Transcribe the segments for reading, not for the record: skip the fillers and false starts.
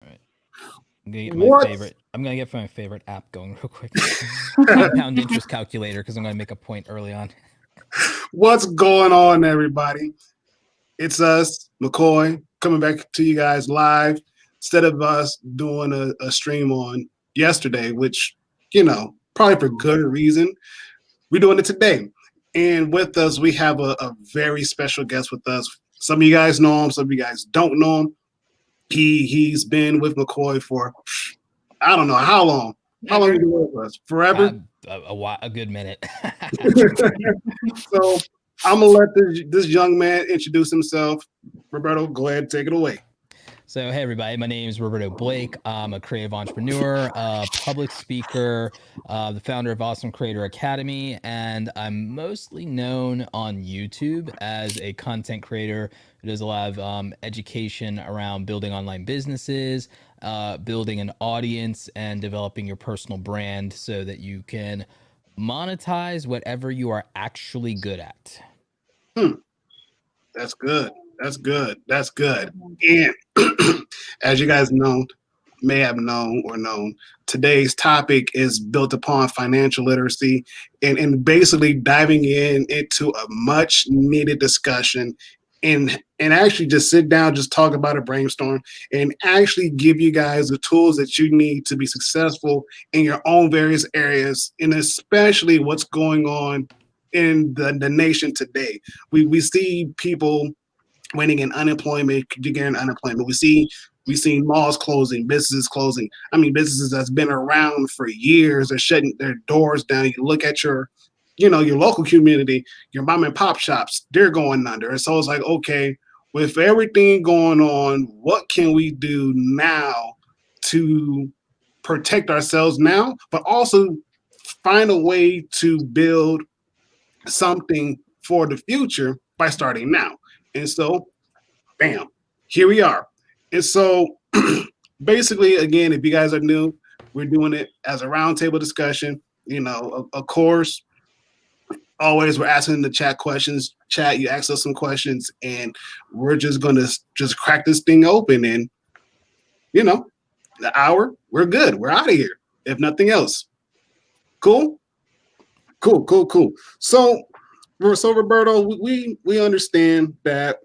All right. I'm gonna get my What's favorite. I'm gonna get my favorite app going real quick. Compound interest calculator because I'm gonna make a point early on. what's going on, everybody? It's us, McCoy, coming back to you guys live instead of us doing a stream on yesterday, which probably for good reason. We're doing it today, and with us we have a very special guest with us. Some of you guys know him, some of you guys don't know him. He's been with McCoy for I don't know how long. How long have you Ever. been with us? Forever. A good minute. So I'm gonna let this young man introduce himself. Roberto, go ahead, take it away. So, hey, everybody, my name is Roberto Blake. I'm a creative entrepreneur, public speaker, the founder of Awesome Creator Academy, and I'm mostly known on YouTube as a content creator who does a lot of education around building online businesses, building an audience, and developing your personal brand so that you can monetize whatever you are actually good at. Hmm, that's good. That's good. That's good. And as you guys may have known or known, today's topic is built upon financial literacy and basically diving into a much needed discussion and actually just sit down, just talk about a brainstorm and actually give you guys the tools that you need to be successful in your own various areas and especially what's going on in the nation today. We see people winning in unemployment, getting unemployment. We see malls closing, businesses closing. I mean, businesses that's been around for years are shutting their doors down. You look at your local community, your mom and pop shops, they're going under. And so it's like, okay, with everything going on, what can we do now to protect ourselves now, but also find a way to build something for the future by starting now. And so, bam, here we are. And so, basically, again, if you guys are new, we're doing it as a roundtable discussion. Of course, always we're asking the chat questions. Chat, you ask us some questions, and we're just gonna just crack this thing open. And you know, the hour, we're good. We're out of here. If nothing else, cool, cool, cool, cool. So Roberto, we understand that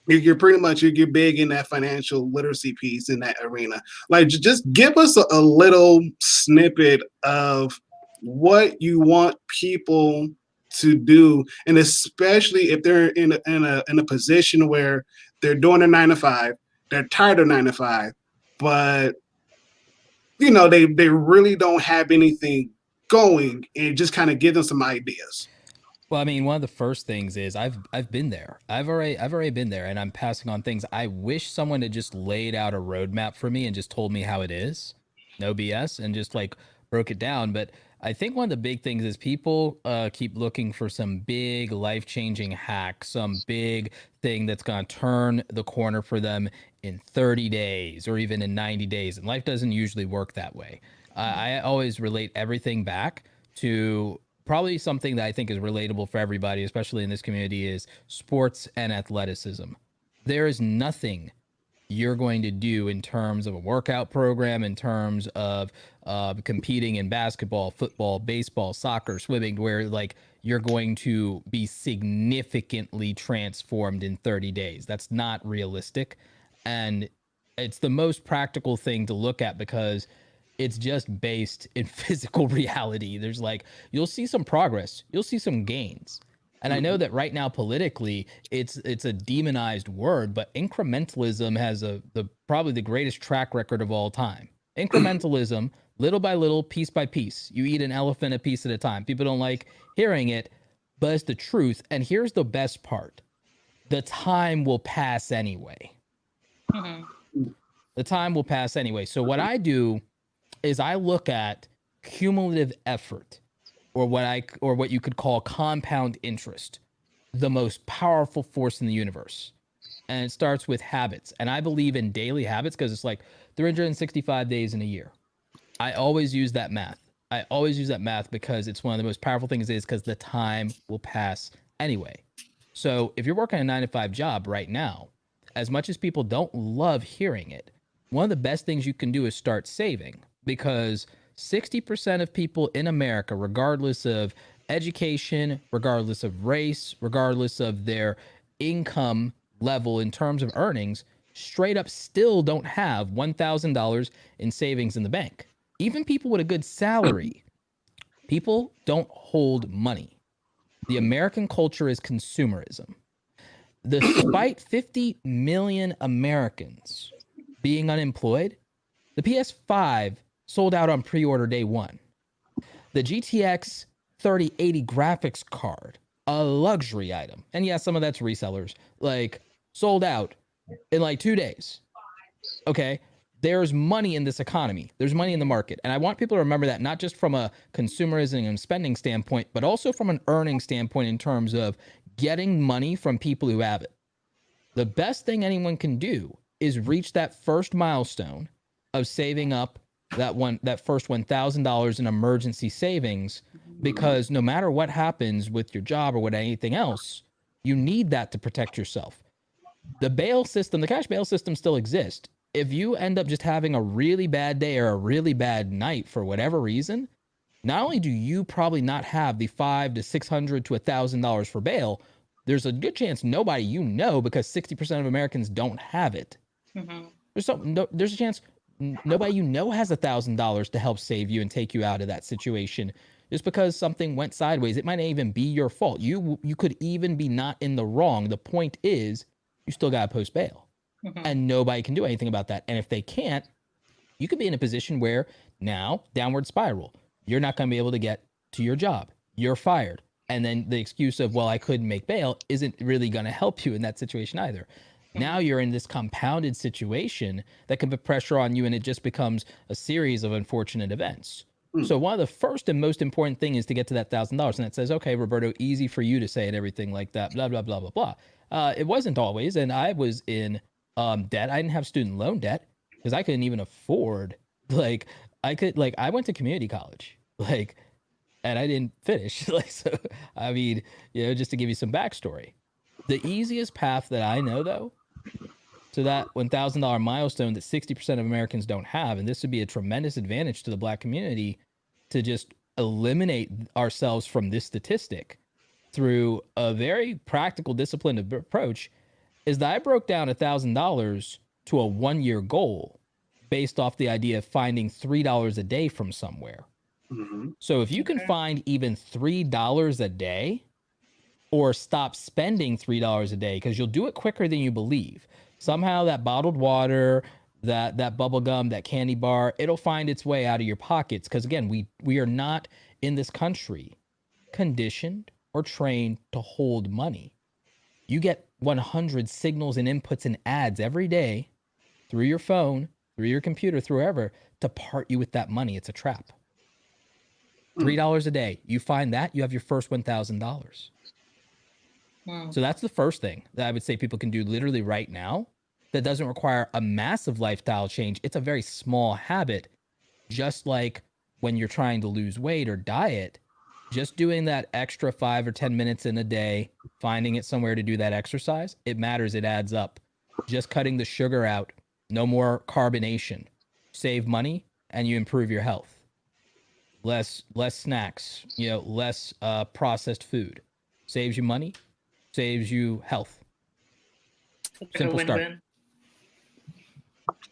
you're pretty much you're big in that financial literacy piece in that arena. Like, just give us a little snippet of what you want people to do, and especially if they're in a position where they're doing a 9 to 5, they're tired of 9 to 5, but they really don't have anything going, and just kind of give them some ideas. Well, I mean, one of the first things is I've been there. I've already been there, and I'm passing on things. I wish someone had just laid out a roadmap for me and just told me how it is, no BS, and just like broke it down. But I think one of the big things is people keep looking for some big life changing hack, some big thing that's gonna turn the corner for them in 30 days or even in 90 days, and life doesn't usually work that way. I always relate everything back to probably something that I think is relatable for everybody, especially in this community, is sports and athleticism. There is nothing you're going to do in terms of a workout program, in terms of competing in basketball, football, baseball, soccer, swimming, where like you're going to be significantly transformed in 30 days. That's not realistic. And it's the most practical thing to look at because it's just based in physical reality. There's like, you'll see some progress, you'll see some gains. And I know that right now politically it's a demonized word, but incrementalism has the probably the greatest track record of all time. Incrementalism, little by little, piece by piece. You eat an elephant a piece at a time. People don't like hearing it, but it's the truth. And here's the best part. The time will pass anyway. Mhm. The time will pass anyway. So what I do is I look at cumulative effort or what you could call compound interest, the most powerful force in the universe. And it starts with habits. And I believe in daily habits because it's like 365 days in a year. I always use that math. I always use that math because it's one of the most powerful things is because the time will pass anyway. So if you're working a 9 to 5 job right now, as much as people don't love hearing it, one of the best things you can do is start saving, because 60% of people in America, regardless of education, regardless of race, regardless of their income level in terms of earnings, straight up still don't have $1,000 in savings in the bank. Even people with a good salary, people don't hold money. The American culture is consumerism. Despite 50 million Americans being unemployed, the PS5 sold out on pre-order day one. The GTX 3080 graphics card, a luxury item, and yeah, some of that's resellers, like sold out in like 2 days. Okay, there's money in this economy. There's money in the market. And I want people to remember that, not just from a consumerism and spending standpoint, but also from an earning standpoint in terms of getting money from people who have it. The best thing anyone can do is reach that first milestone of saving up that first $1,000 in emergency savings, because no matter what happens with your job or with anything else, you need that to protect yourself. The bail system, the cash bail system still exists. If you end up just having a really bad day or a really bad night for whatever reason, not only do you probably not have the $500 to $600 to $1,000 for bail, there's a good chance nobody you know, because 60% of Americans don't have it. There's a chance nobody you know has $1,000 to help save you and take you out of that situation, just because something went sideways. It might not even be your fault. You could even be not in the wrong. The point is, you still got to post bail, and nobody can do anything about that. And if they can't, you could be in a position where now downward spiral. You're not going to be able to get to your job. You're fired. And then the excuse of, well, I couldn't make bail isn't really going to help you in that situation either. Now you're in this compounded situation that can put pressure on you, and it just becomes a series of unfortunate events. So one of the first and most important thing is to get to that $1,000. And that says, okay, Roberto, easy for you to say it, everything like that, blah, blah, blah, blah, blah. It wasn't always. And I was in debt. I didn't have student loan debt because I couldn't even afford, I went to community college, and I didn't finish. So, I mean, just to give you some backstory, the easiest path that I know, though, to that $1,000 milestone that 60% of Americans don't have, and this would be a tremendous advantage to the Black community to just eliminate ourselves from this statistic through a very practical, disciplined approach, is that I broke down $1,000 to a 1-year goal based off the idea of finding $3 a day from somewhere. So if you can find even $3 a day, or stop spending $3 a day, because you'll do it quicker than you believe. Somehow that bottled water, that bubble gum, that candy bar, it'll find its way out of your pockets. Because again, we are not in this country conditioned or trained to hold money. You get 100 signals and inputs and ads every day through your phone, through your computer, through wherever, to part you with that money. It's a trap. $3 a day. You find that, you have your first $1,000. So that's the first thing that I would say people can do literally right now that doesn't require a massive lifestyle change. It's a very small habit, just like when you're trying to lose weight or diet, just doing that extra 5 or 10 minutes in a day, finding it somewhere to do that exercise, it matters, it adds up. Just cutting the sugar out, no more carbonation, save money, and you improve your health. Less snacks, less processed food, saves you money, saves you health. Simple start.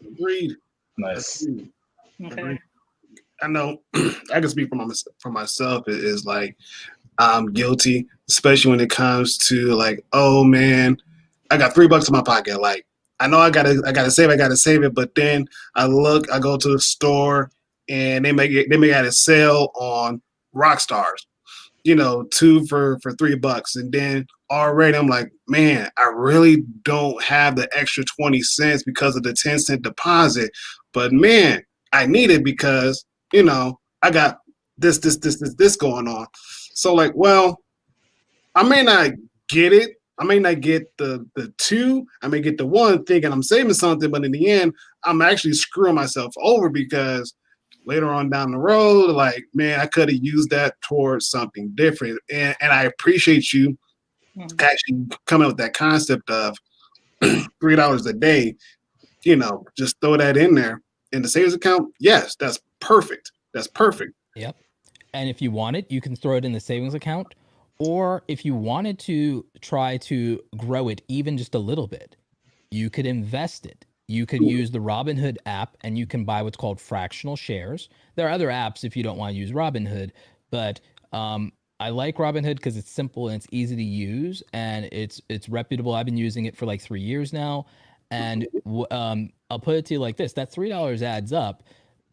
Agreed. Nice. Okay. I know I can speak for myself. It is like I'm guilty, especially when it comes to like, oh man, I got $3 in my pocket. Like I know I gotta save it, but then I go to the store and they may have a sale on Rockstars, 2 for $3, and then already I'm like, man, I really don't have the extra 20 cents because of the 10-cent deposit, but man, I need it because I got this going on. So like, well, I may not get it. I may not get the 2. I may get the 1 thinking I'm saving something, but in the end, I'm actually screwing myself over because later on down the road, like, man, I could have used that towards something different. And I appreciate you actually coming up with that concept of $3 a day. just throw that in there in the savings account. Yes, that's perfect. That's perfect. Yep. And if you want it, you can throw it in the savings account. Or if you wanted to try to grow it even just a little bit, you could invest it. You could use the Robinhood app and you can buy what's called fractional shares. There are other apps if you don't want to use Robinhood, but I like Robinhood because it's simple and it's easy to use and it's reputable. I've been using it for like 3 years now, and I'll put it to you like this: that $3 adds up.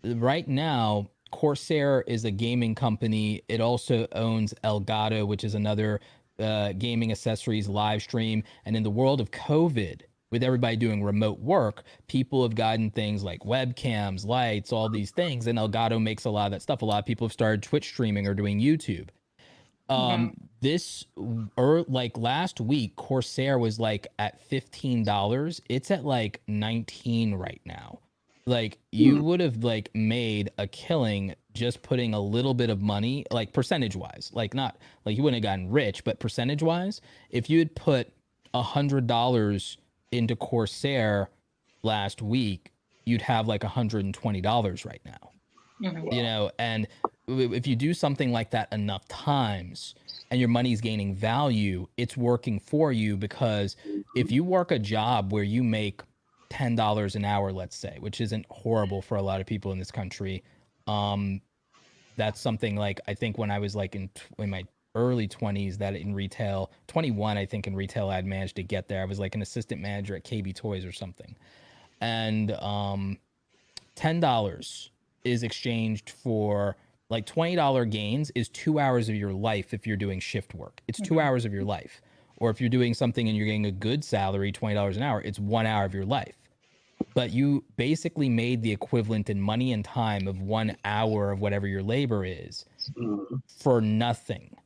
Right now, Corsair is a gaming company. It also owns Elgato, which is another gaming accessories live stream. And in the world of COVID, with everybody doing remote work, people have gotten things like webcams, lights, all these things. And Elgato makes a lot of that stuff. A lot of people have started Twitch streaming or doing YouTube. This like last week, Corsair was like at $15. It's at like 19 right now. Like you would have like made a killing just putting a little bit of money, like percentage wise, like not like you wouldn't have gotten rich, but percentage wise, if you had put $100 into Corsair last week, you'd have like $120 right now. And if you do something like that enough times and your money's gaining value, it's working for you. Because if you work a job where you make $10 an hour, let's say, which isn't horrible for a lot of people in this country, that's something like, I think when I was like in my early 20s, that in retail, 21 I think in retail, I'd managed to get there. I was like an assistant manager at KB Toys or something, and $10 is exchanged for like $20 gains is 2 hours of your life. If you're doing shift work, it's 2 hours of your life. Or if you're doing something and you're getting a good salary, $20 an hour, it's 1 hour of your life. But you basically made the equivalent in money and time of 1 hour of whatever your labor is for nothing.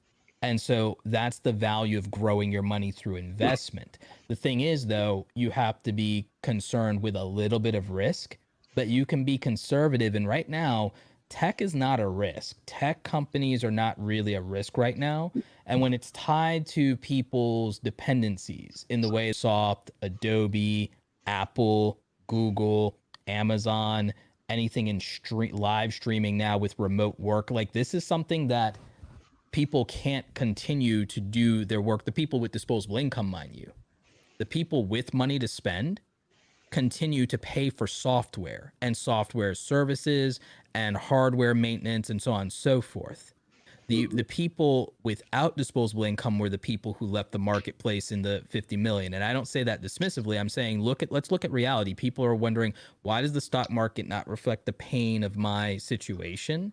And so that's the value of growing your money through investment. The thing is, though, you have to be concerned with a little bit of risk, but you can be conservative. And right now, tech is not a risk. Tech companies are not really a risk right now. And when it's tied to people's dependencies in the way Soft, Adobe, Apple, Google, Amazon, anything in live streaming now with remote work, like this is something that people can't continue to do their work. The people with disposable income, mind you, the people with money to spend continue to pay for software and software services and hardware maintenance and so on and so forth. The people without disposable income were the people who left the marketplace in the 50 million. And I don't say that dismissively. I'm saying let's look at reality. People are wondering, why does the stock market not reflect the pain of my situation?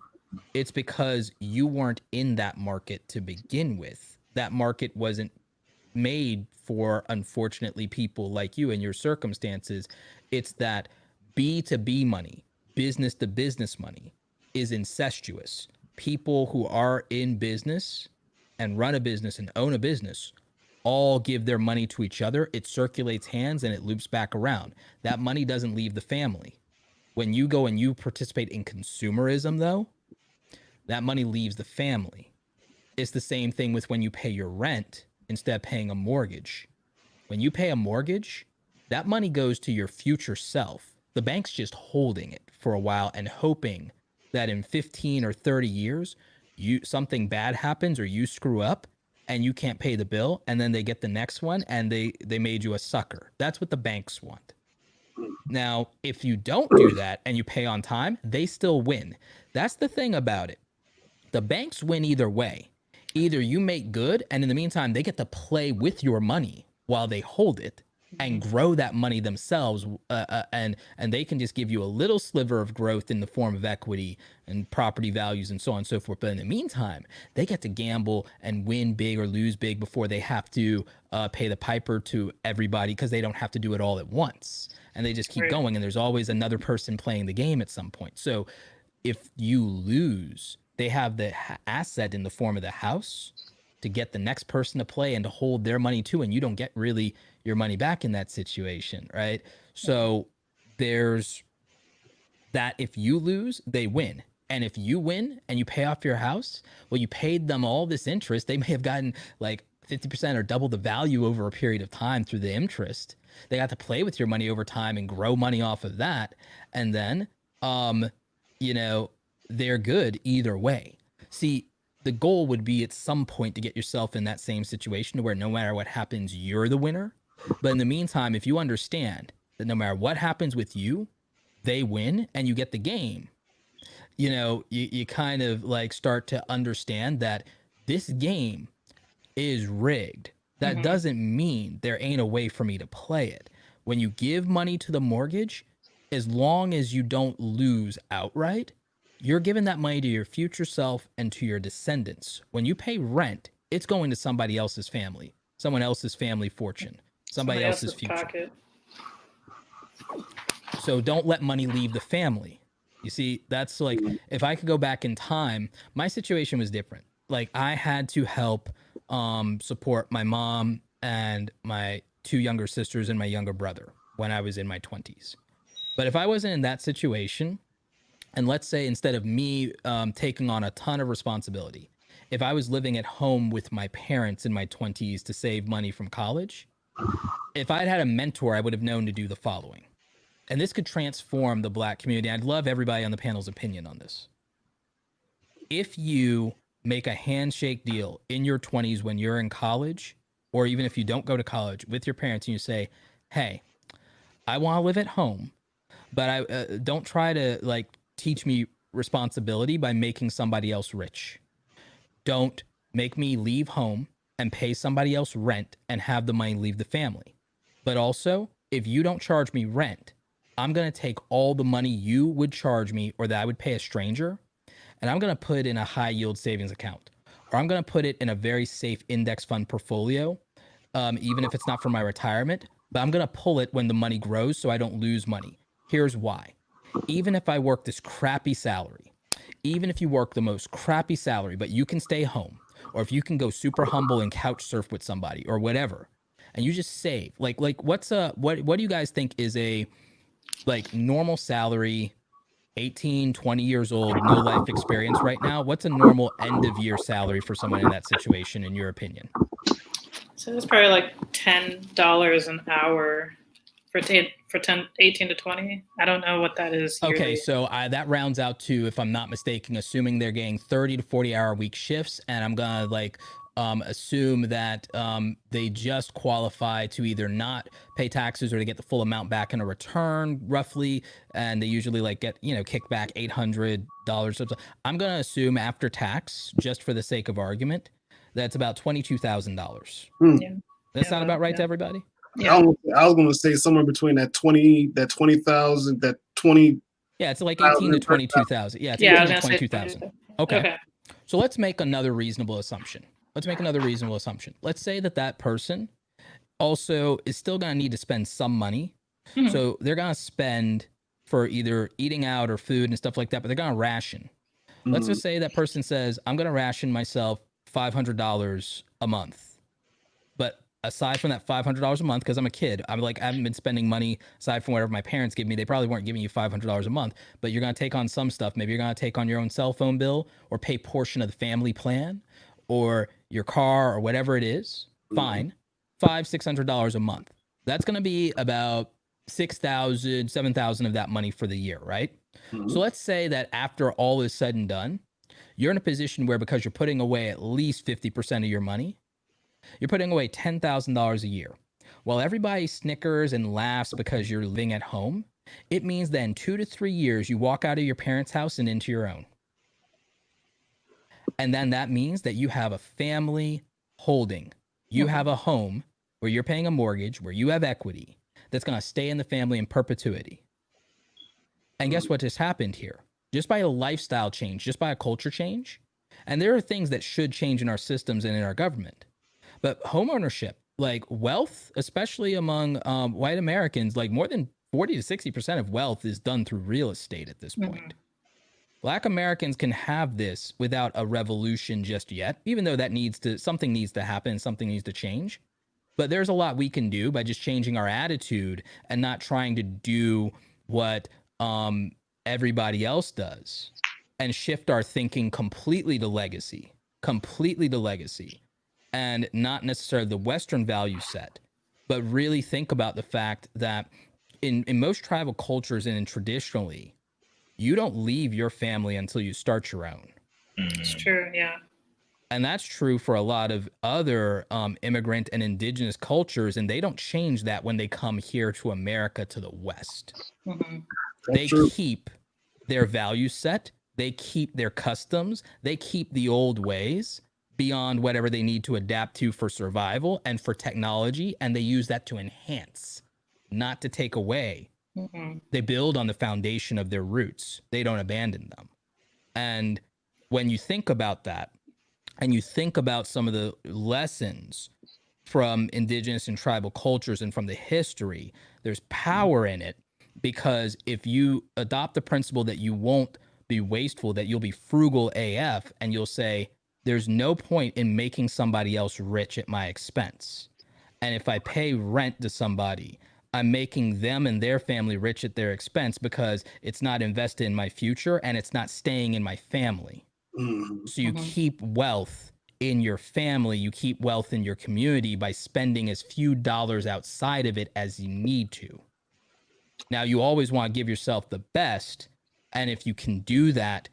It's because you weren't in that market to begin with. That market wasn't made for, unfortunately, people like you and your circumstances. It's that B2B money, business to business money, is incestuous. People who are in business and run a business and own a business all give their money to each other. It circulates hands and it loops back around. That money doesn't leave the family. When you go and you participate in consumerism, though, that money leaves the family. It's the same thing with when you pay your rent instead of paying a mortgage. When you pay a mortgage, that money goes to your future self. The bank's just holding it for a while and hoping that in 15 or 30 years, something bad happens or you screw up and you can't pay the bill, and then they get the next one and they made you a sucker. That's what the banks want. Now, if you don't do that and you pay on time, they still win. That's the thing about it. The banks win either way. Either you make good, and in the meantime, they get to play with your money while they hold it and grow that money themselves, and they can just give you a little sliver of growth in the form of equity and property values and so on and so forth. But in the meantime, they get to gamble and win big or lose big before they have to pay the piper to everybody, because they don't have to do it all at once. And they just keep going, and there's always another person playing the game at some point. So if you lose, they have the asset in the form of the house to get the next person to play and to hold their money too, and you don't get really your money back in that situation, right? So there's that. If you lose, they win. And if you win and you pay off your house, well, you paid them all this interest. They may have gotten like 50% or double the value over a period of time through the interest. They got to play with your money over time and grow money off of that. And then, you know, they're good either way. See, the goal would be at some point to get yourself in that same situation to where no matter what happens, you're the winner. But in the meantime, if you understand that no matter what happens with you, they win and you get the game, you know, you kind of like start to understand that this game is rigged. That doesn't mean there ain't a way for me to play it. When you give money to the mortgage, as long as you don't lose outright, you're giving that money to your future self and to your descendants. When you pay rent, it's going to somebody else's family, someone else's family fortune, somebody else's future. Pocket. So don't let money leave the family. You see, that's like, if I could go back in time, my situation was different. Like I had to help support my mom and my two younger sisters and my younger brother when I was in my 20s. But if I wasn't in that situation, and let's say instead of me taking on a ton of responsibility, if I was living at home with my parents in my 20s to save money from college, if I'd had a mentor, I would have known to do the following. And this could transform the Black community. I'd love everybody on the panel's opinion on this. If you make a handshake deal in your 20s when you're in college, or even if you don't go to college with your parents and you say, hey, I want to live at home, but I don't try to like teach me responsibility by making somebody else rich. Don't make me leave home and pay somebody else rent and have the money leave the family. But also, if you don't charge me rent, I'm going to take all the money you would charge me or that I would pay a stranger, and I'm going to put it in a high yield savings account, or I'm going to put it in a very safe index fund portfolio, even if it's not for my retirement, but I'm going to pull it when the money grows so I don't lose money. Here's why. Even if I work this crappy salary, even if you work the most crappy salary, but you can stay home, or if you can go super humble and couch surf with somebody or whatever, and you just save, like what do you guys think is a like normal salary, 18, 20 years old, no life experience right now? What's a normal end of year salary for someone in that situation, in your opinion? So it's probably like $10 an hour for 18 to 20. I don't know what that is. Okay, yearly. so that rounds out to, if I'm not mistaken, assuming they're getting 30 to 40 hour week shifts, and I'm gonna like assume that they just qualify to either not pay taxes or to get the full amount back in a return, roughly, and they usually like get, you know, kick back $800. I'm gonna assume after tax, just for the sake of argument, that's about $22,000. Yeah. That's Yeah, not about right yeah. to everybody? Yeah. I was going to say somewhere between that 20,000, that 20. Yeah, it's like 18 to 22,000. Yeah, it's Yeah, 18 to 22,000. Okay. So let's make another reasonable assumption. Let's say that person also is still going to need to spend some money. Mhm. So they're going to spend for either eating out or food and stuff like that, but they're going to ration. Let's just say that person says, I'm going to ration myself $500 a month. But aside from that $500 a month, because I'm a kid, I haven't been spending money aside from whatever my parents give me. They probably weren't giving you $500 a month, but you're going to take on some stuff. Maybe you're going to take on your own cell phone bill or pay portion of the family plan or your car or whatever it is. Fine. $500-$600 a month. That's going to be about $6,000, $7,000 of that money for the year, right? So let's say that after all is said and done, you're in a position where, because you're putting away at least 50% of your money, you're putting away $10,000 a year. While everybody snickers and laughs because you're living at home, it means that in 2 to 3 years, you walk out of your parents' house and into your own. And then that means that you have a family holding. You have a home where you're paying a mortgage, where you have equity that's going to stay in the family in perpetuity. And guess what just happened here? Just by a lifestyle change, just by a culture change. And there are things that should change in our systems and in our government. But home ownership, like wealth, especially among white Americans, like more than 40 to 60% of wealth is done through real estate at this point. Black Americans can have this without a revolution just yet, even though something needs to happen, something needs to change. But there's a lot we can do by just changing our attitude and not trying to do what everybody else does, and shift our thinking completely to legacy. and not necessarily the Western value set, but really think about the fact that in most tribal cultures and in traditionally, you don't leave your family until you start your own. It's true. Yeah. And that's true for a lot of other immigrant and indigenous cultures, and they don't change that when they come here to America, to the West. Mm-hmm. They true. keep their value set, they keep their customs, they keep the old ways beyond whatever they need to adapt to for survival and for technology, and they use that to enhance, not to take away. Mm-hmm. They build on the foundation of their roots. They don't abandon them. And when you think about that, and you think about some of the lessons from indigenous and tribal cultures and from the history, there's power in it, because if you adopt the principle that you won't be wasteful, that you'll be frugal AF, and you'll say, there's no point in making somebody else rich at my expense. And if I pay rent to somebody, I'm making them and their family rich at their expense, because it's not invested in my future and it's not staying in my family. Mhm. So you keep wealth in your family, you keep wealth in your community by spending as few dollars outside of it as you need to. Now, you always want to give yourself the best, and if you can do that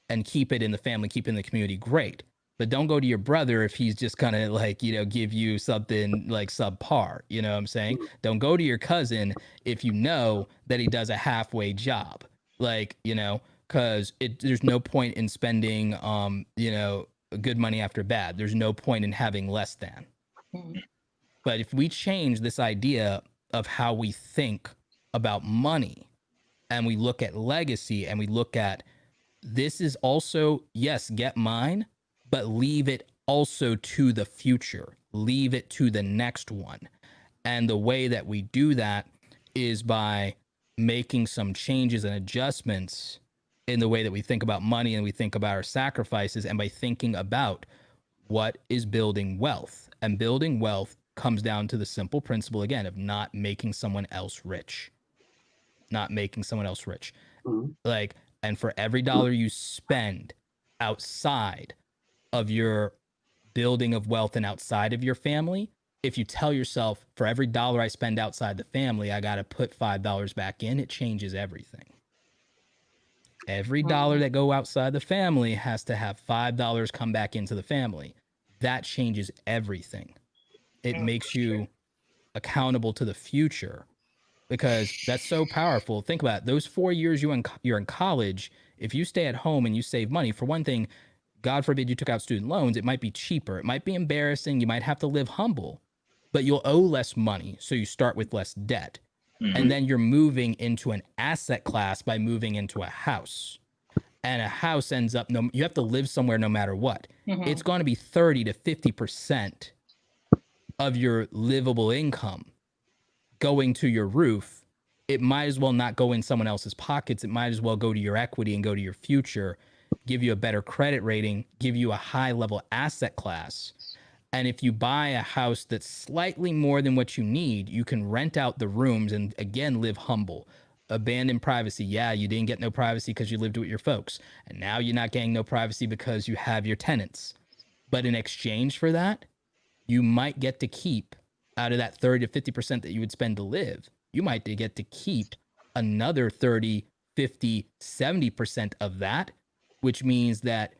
and keep it in the family, keep it in the community, great. But don't go to your brother if he's just gonna, like, you know, give you something like subpar. You know what I'm saying? Don't go to your cousin if you know that he does a halfway job. Like, you know, because there's no point in spending you know, good money after bad. There's no point in having less than. Mm-hmm. But if we change this idea of how we think about money, and we look at legacy, and we look at, this is also, yes, get mine, but leave it also to the future. Leave it to the next one. And the way that we do that is by making some changes and adjustments in the way that we think about money and we think about our sacrifices, and by thinking about what is building wealth. And building wealth comes down to the simple principle, again, of not making someone else rich. Not making someone else rich. Mhm. Like, and for every dollar you spend outside of your building of wealth and outside of your family, if you tell yourself, for every dollar I spend outside the family, I got to put $5 back in, it changes everything. Every dollar that go outside the family has to have $5 come back into the family. That changes everything. It makes you accountable to the future, because that's so powerful. Think about it. Those 4 years you're in college. If you stay at home and you save money, for one thing, God forbid you took out student loans, it might be cheaper. It might be embarrassing. You might have to live humble, but you'll owe less money. So you start with less debt. And then you're moving into an asset class by moving into a house. And a house ends up, you have to live somewhere no matter what. Mm-hmm. It's going to be 30 to 50% of your livable income going to your roof. It might as well not go in someone else's pockets. It might as well go to your equity and go to your future, give you a better credit rating, give you a high level asset class. And if you buy a house that's slightly more than what you need, you can rent out the rooms and, again, live humble. Abandon privacy. Yeah, you didn't get no privacy because you lived with your folks. And now you're not getting no privacy because you have your tenants. But in exchange for that, you might get to keep, out of that 30 to 50% that you would spend to live, you might get to keep another 30, 50, 70% of that, which means that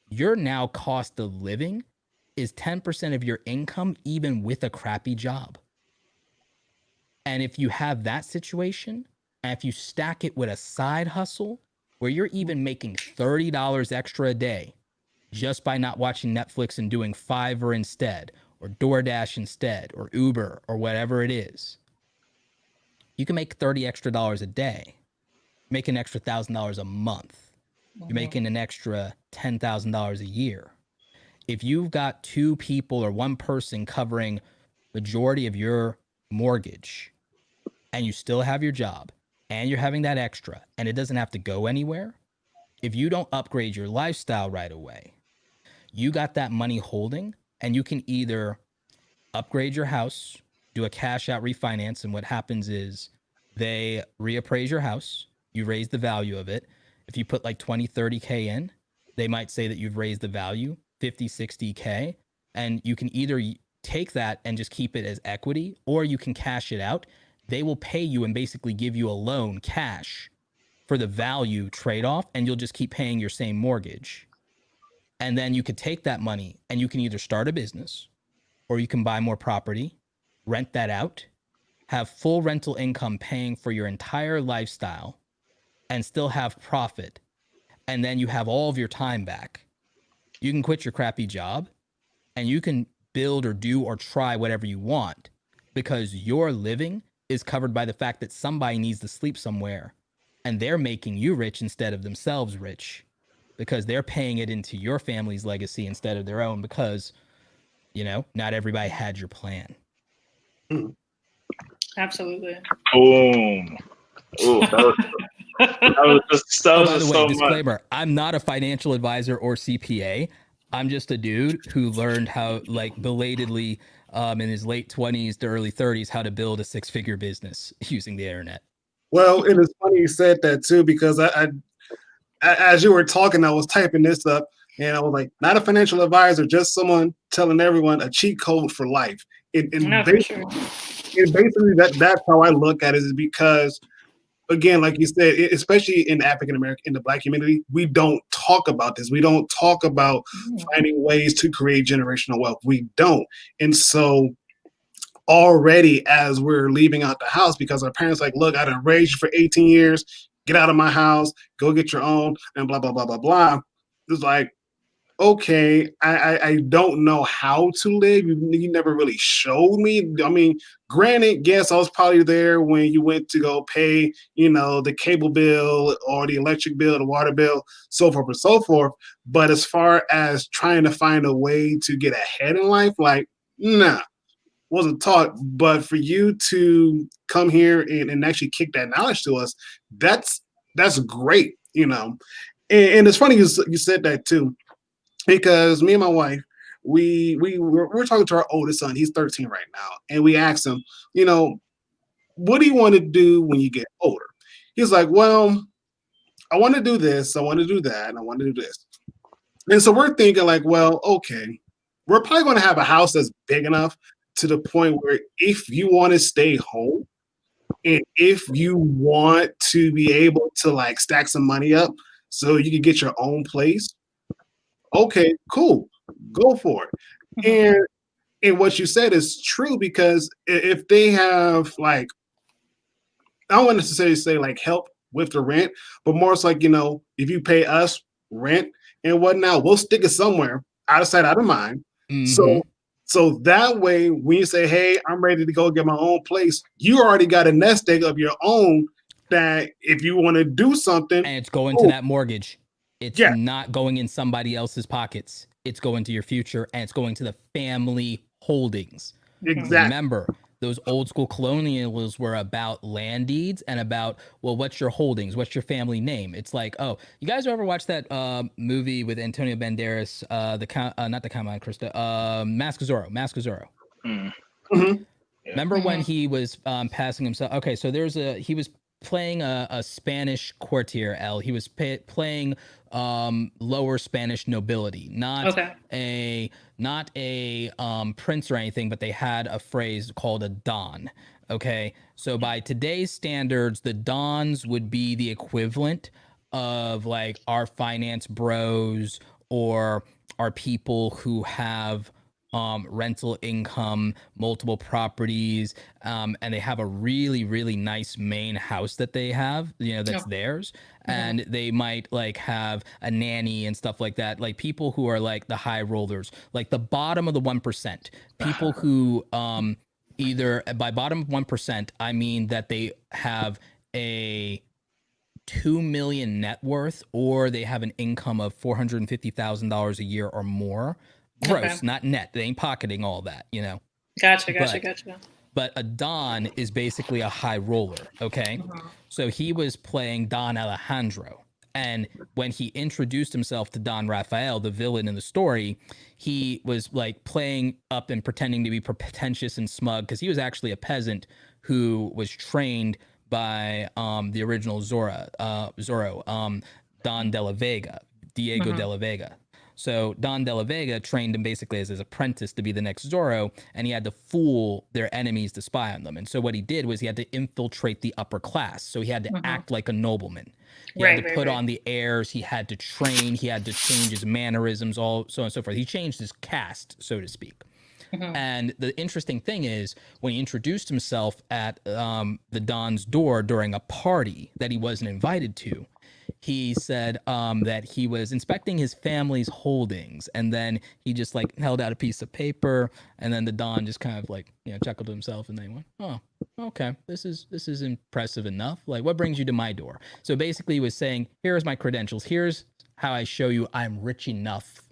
your now cost of living is 10% of your income, even with a crappy job. And if you have that situation, and if you stack it with a side hustle where you're even making $30 extra a day just by not watching Netflix and doing Fiverr instead, or DoorDash instead, or Uber, or whatever it is, you can make $30 extra a day, make an extra $1,000 a month. You're making an extra $10,000 a year. If you've got two people or one person covering majority of your mortgage, and you still have your job, and you're having that extra, and it doesn't have to go anywhere, if you don't upgrade your lifestyle right away, you got that money holding, and you can either upgrade your house, do a cash out refinance, and what happens is they reappraise your house, you raise the value of it. If you put like 20, 30K in, they might say that you've raised the value 50, 60K, and you can either take that and just keep it as equity, or you can cash it out. They will pay you and basically give you a loan cash for the value trade-off, and you'll just keep paying your same mortgage. And then you could take that money and you can either start a business, or you can buy more property, rent that out, have full rental income paying for your entire lifestyle, and still have profit. And then you have all of your time back. You can quit your crappy job and you can build or do or try whatever you want, because your living is covered by the fact that somebody needs to sleep somewhere, and they're making you rich instead of themselves rich, because they're paying it into your family's legacy instead of their own, because, you know, not everybody had your plan. Absolutely. Boom. Ooh, that was just By the way, so much. disclaimer, I'm not a financial advisor or CPA. I'm just a dude who learned how, like, belatedly in his late 20s to early 30s, how to build a 6-figure business using the internet. Well, it is funny you said that too, because I as you were talking, I was typing this up, and I was like, not a financial advisor, just someone telling everyone a cheat code for life. No, for sure. Basically, that's how I look at it, is because, again, like you said, especially in African American, in the Black community, we don't talk about this. We don't talk about finding ways to create generational wealth. We don't. And so already, as we're leaving out the house, because our parents like, look, I done raised you for 18 years, get out of my house, go get your own, and blah, blah, blah, blah, blah. It's like, okay, I don't know how to live. You never really showed me. I mean, granted, yes, I was probably there when you went to go pay, you know, the cable bill or the electric bill, the water bill, so forth and so forth. But as far as trying to find a way to get ahead in life, like, nah, wasn't taught. But for you to come here and actually kick that knowledge to us, that's great, you know. And it's funny you said that too, because me and my wife, we're talking to our oldest son. He's 13 right now, and we asked him, you know, what do you want to do when you get older? He's like, well, I want to do this, I want to do that, and I want to do this. And so we're thinking like, well, okay, we're probably going to have a house that's big enough to the point where if you want to stay home, and if you want to be able to like stack some money up so you can get your own place, okay, cool, go for it. And what you said is true, because if they have like, I don't want to necessarily say like help with the rent, but more it's like, you know, if you pay us rent and whatnot, we'll stick it somewhere out of sight, out of mind. Mm-hmm. So that way, when you say, hey, I'm ready to go get my own place, you already got a nest egg of your own that if you want to do something. And it's going to that mortgage. It's Yeah. not going in somebody else's pockets. It's going to your future, and it's going to the family holdings. Exactly. Remember, those old school colonials were about land deeds and about, well, what's your holdings? What's your family name? It's like, oh, you guys ever watch that movie with Antonio Banderas, not the Count of Krista, Mask of Zorro. Mm-hmm. Remember when he was passing himself? Okay, so he was playing a Spanish courtier, L. He was playing lower Spanish nobility, not a prince or anything, but they had a phrase called a don. Okay, so by today's standards, the dons would be the equivalent of like our finance bros or our people who have rental income, multiple properties, and they have a really, really nice main house that they have, you know, that's theirs. And they might like have a nanny and stuff like that. Like people who are like the high rollers, like the bottom of the 1%, people who either, by bottom of 1%, I mean that they have a 2 million net worth, or they have an income of $450,000 a year or more. Gross, not net. They ain't pocketing all that, you know. Gotcha. But a Don is basically a high roller, okay? So he was playing Don Alejandro. And when he introduced himself to Don Rafael, the villain in the story, he was like playing up and pretending to be pretentious and smug, because he was actually a peasant who was trained by the original Zorro, Don de la Vega, Diego de la Vega. So Don De La Vega trained him basically as his apprentice to be the next Zorro, and he had to fool their enemies to spy on them. And so what he did was he had to infiltrate the upper class. So he had to act like a nobleman. He had to put on the airs. He had to train. He had to change his mannerisms, all so on and so forth. He changed his caste, so to speak. And the interesting thing is when he introduced himself at the Don's door during a party that he wasn't invited to, he said that he was inspecting his family's holdings, and then he just like held out a piece of paper, and then the Don just kind of like, you know, chuckled to himself, and then he went, "Oh, okay, this is impressive enough. Like, what brings you to my door?" So basically, he was saying, "Here's my credentials. Here's how I show you I'm rich enough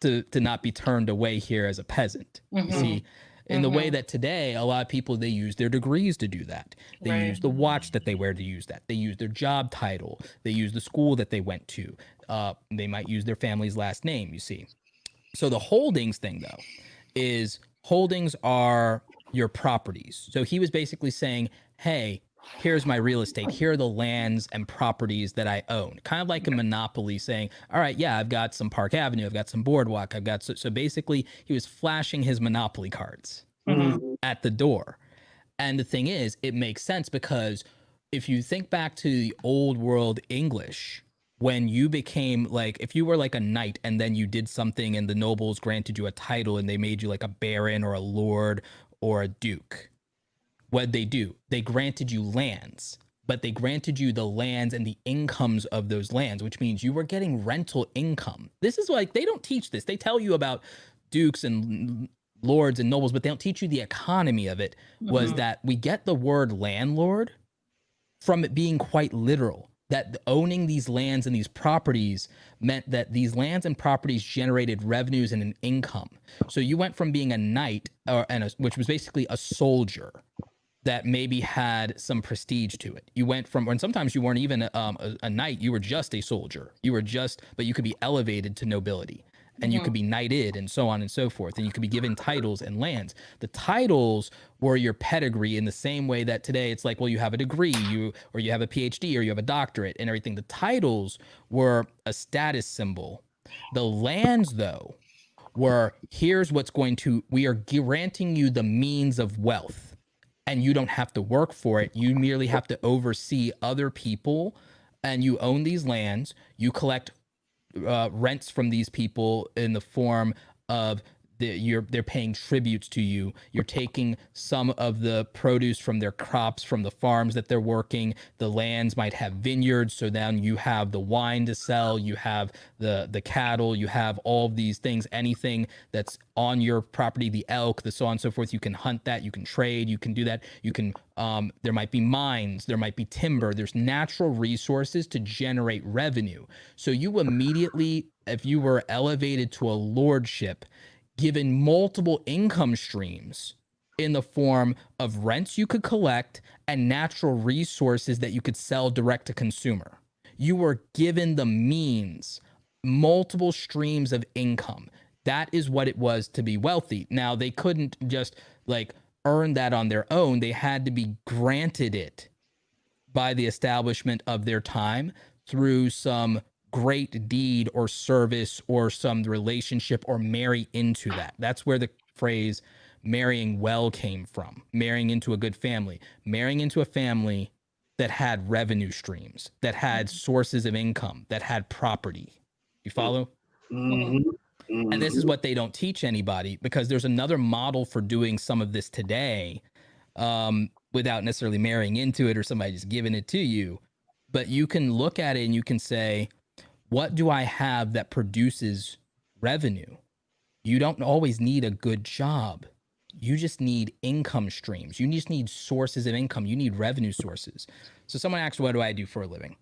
to not be turned away here as a peasant." You see, in the way that today, a lot of people, they use their degrees to do that. They use the watch that they wear to use that. They use their job title. They use the school that they went to. They might use their family's last name, you see. So the holdings thing, though, is holdings are your properties. So he was basically saying, hey, here's my real estate. Here are the lands and properties that I own. Kind of like a monopoly saying, all right, yeah, I've got some Park Avenue. I've got some Boardwalk. I've got, so basically he was flashing his monopoly cards at the door. And the thing is, it makes sense because if you think back to the old world English, when you became like, if you were like a knight and then you did something and the nobles granted you a title and they made you like a baron or a lord or a duke, what'd they do? They granted you lands, but they granted you the lands and the incomes of those lands, which means you were getting rental income. This is like, they don't teach this. They tell you about dukes and lords and nobles, but they don't teach you the economy of it. Was that we get the word landlord from it being quite literal, that owning these lands and these properties meant that these lands and properties generated revenues and an income. So you went from being a knight, which was basically a soldier that maybe had some prestige to it. You went from, and sometimes you weren't even a knight, you were just a soldier. But you could be elevated to nobility, and you could be knighted and so on and so forth, and you could be given titles and lands. The titles were your pedigree in the same way that today it's like, well, you have a degree, or you have a PhD, or you have a doctorate and everything. The titles were a status symbol. The lands, though, were, here's what's we are granting you the means of wealth, and you don't have to work for it. You merely have to oversee other people, and you own these lands. You collect rents from these people in the form of they're paying tributes to you. You're taking some of the produce from their crops, from the farms that they're working. The lands might have vineyards, so then you have the wine to sell, you have the cattle, you have all of these things, anything that's on your property, the elk, the so on and so forth. You can hunt that, you can trade, you can do that. You can, there might be mines, there might be timber, there's natural resources to generate revenue. So you immediately, if you were elevated to a lordship, given multiple income streams in the form of rents you could collect and natural resources that you could sell direct to consumer. You were given the means, multiple streams of income. That is what it was to be wealthy. Now, they couldn't just like earn that on their own. They had to be granted it by the establishment of their time through some great deed or service or some relationship, or marry into that. That's where the phrase marrying well came from. Marrying into a good family, marrying into a family that had revenue streams, that had sources of income, that had property. You follow? And this is what they don't teach anybody, because there's another model for doing some of this today, without necessarily marrying into it or somebody just giving it to you. But you can look at it and you can say, what do I have that produces revenue? You don't always need a good job. You just need income streams. You just need sources of income. You need revenue sources. So someone asked, what do I do for a living?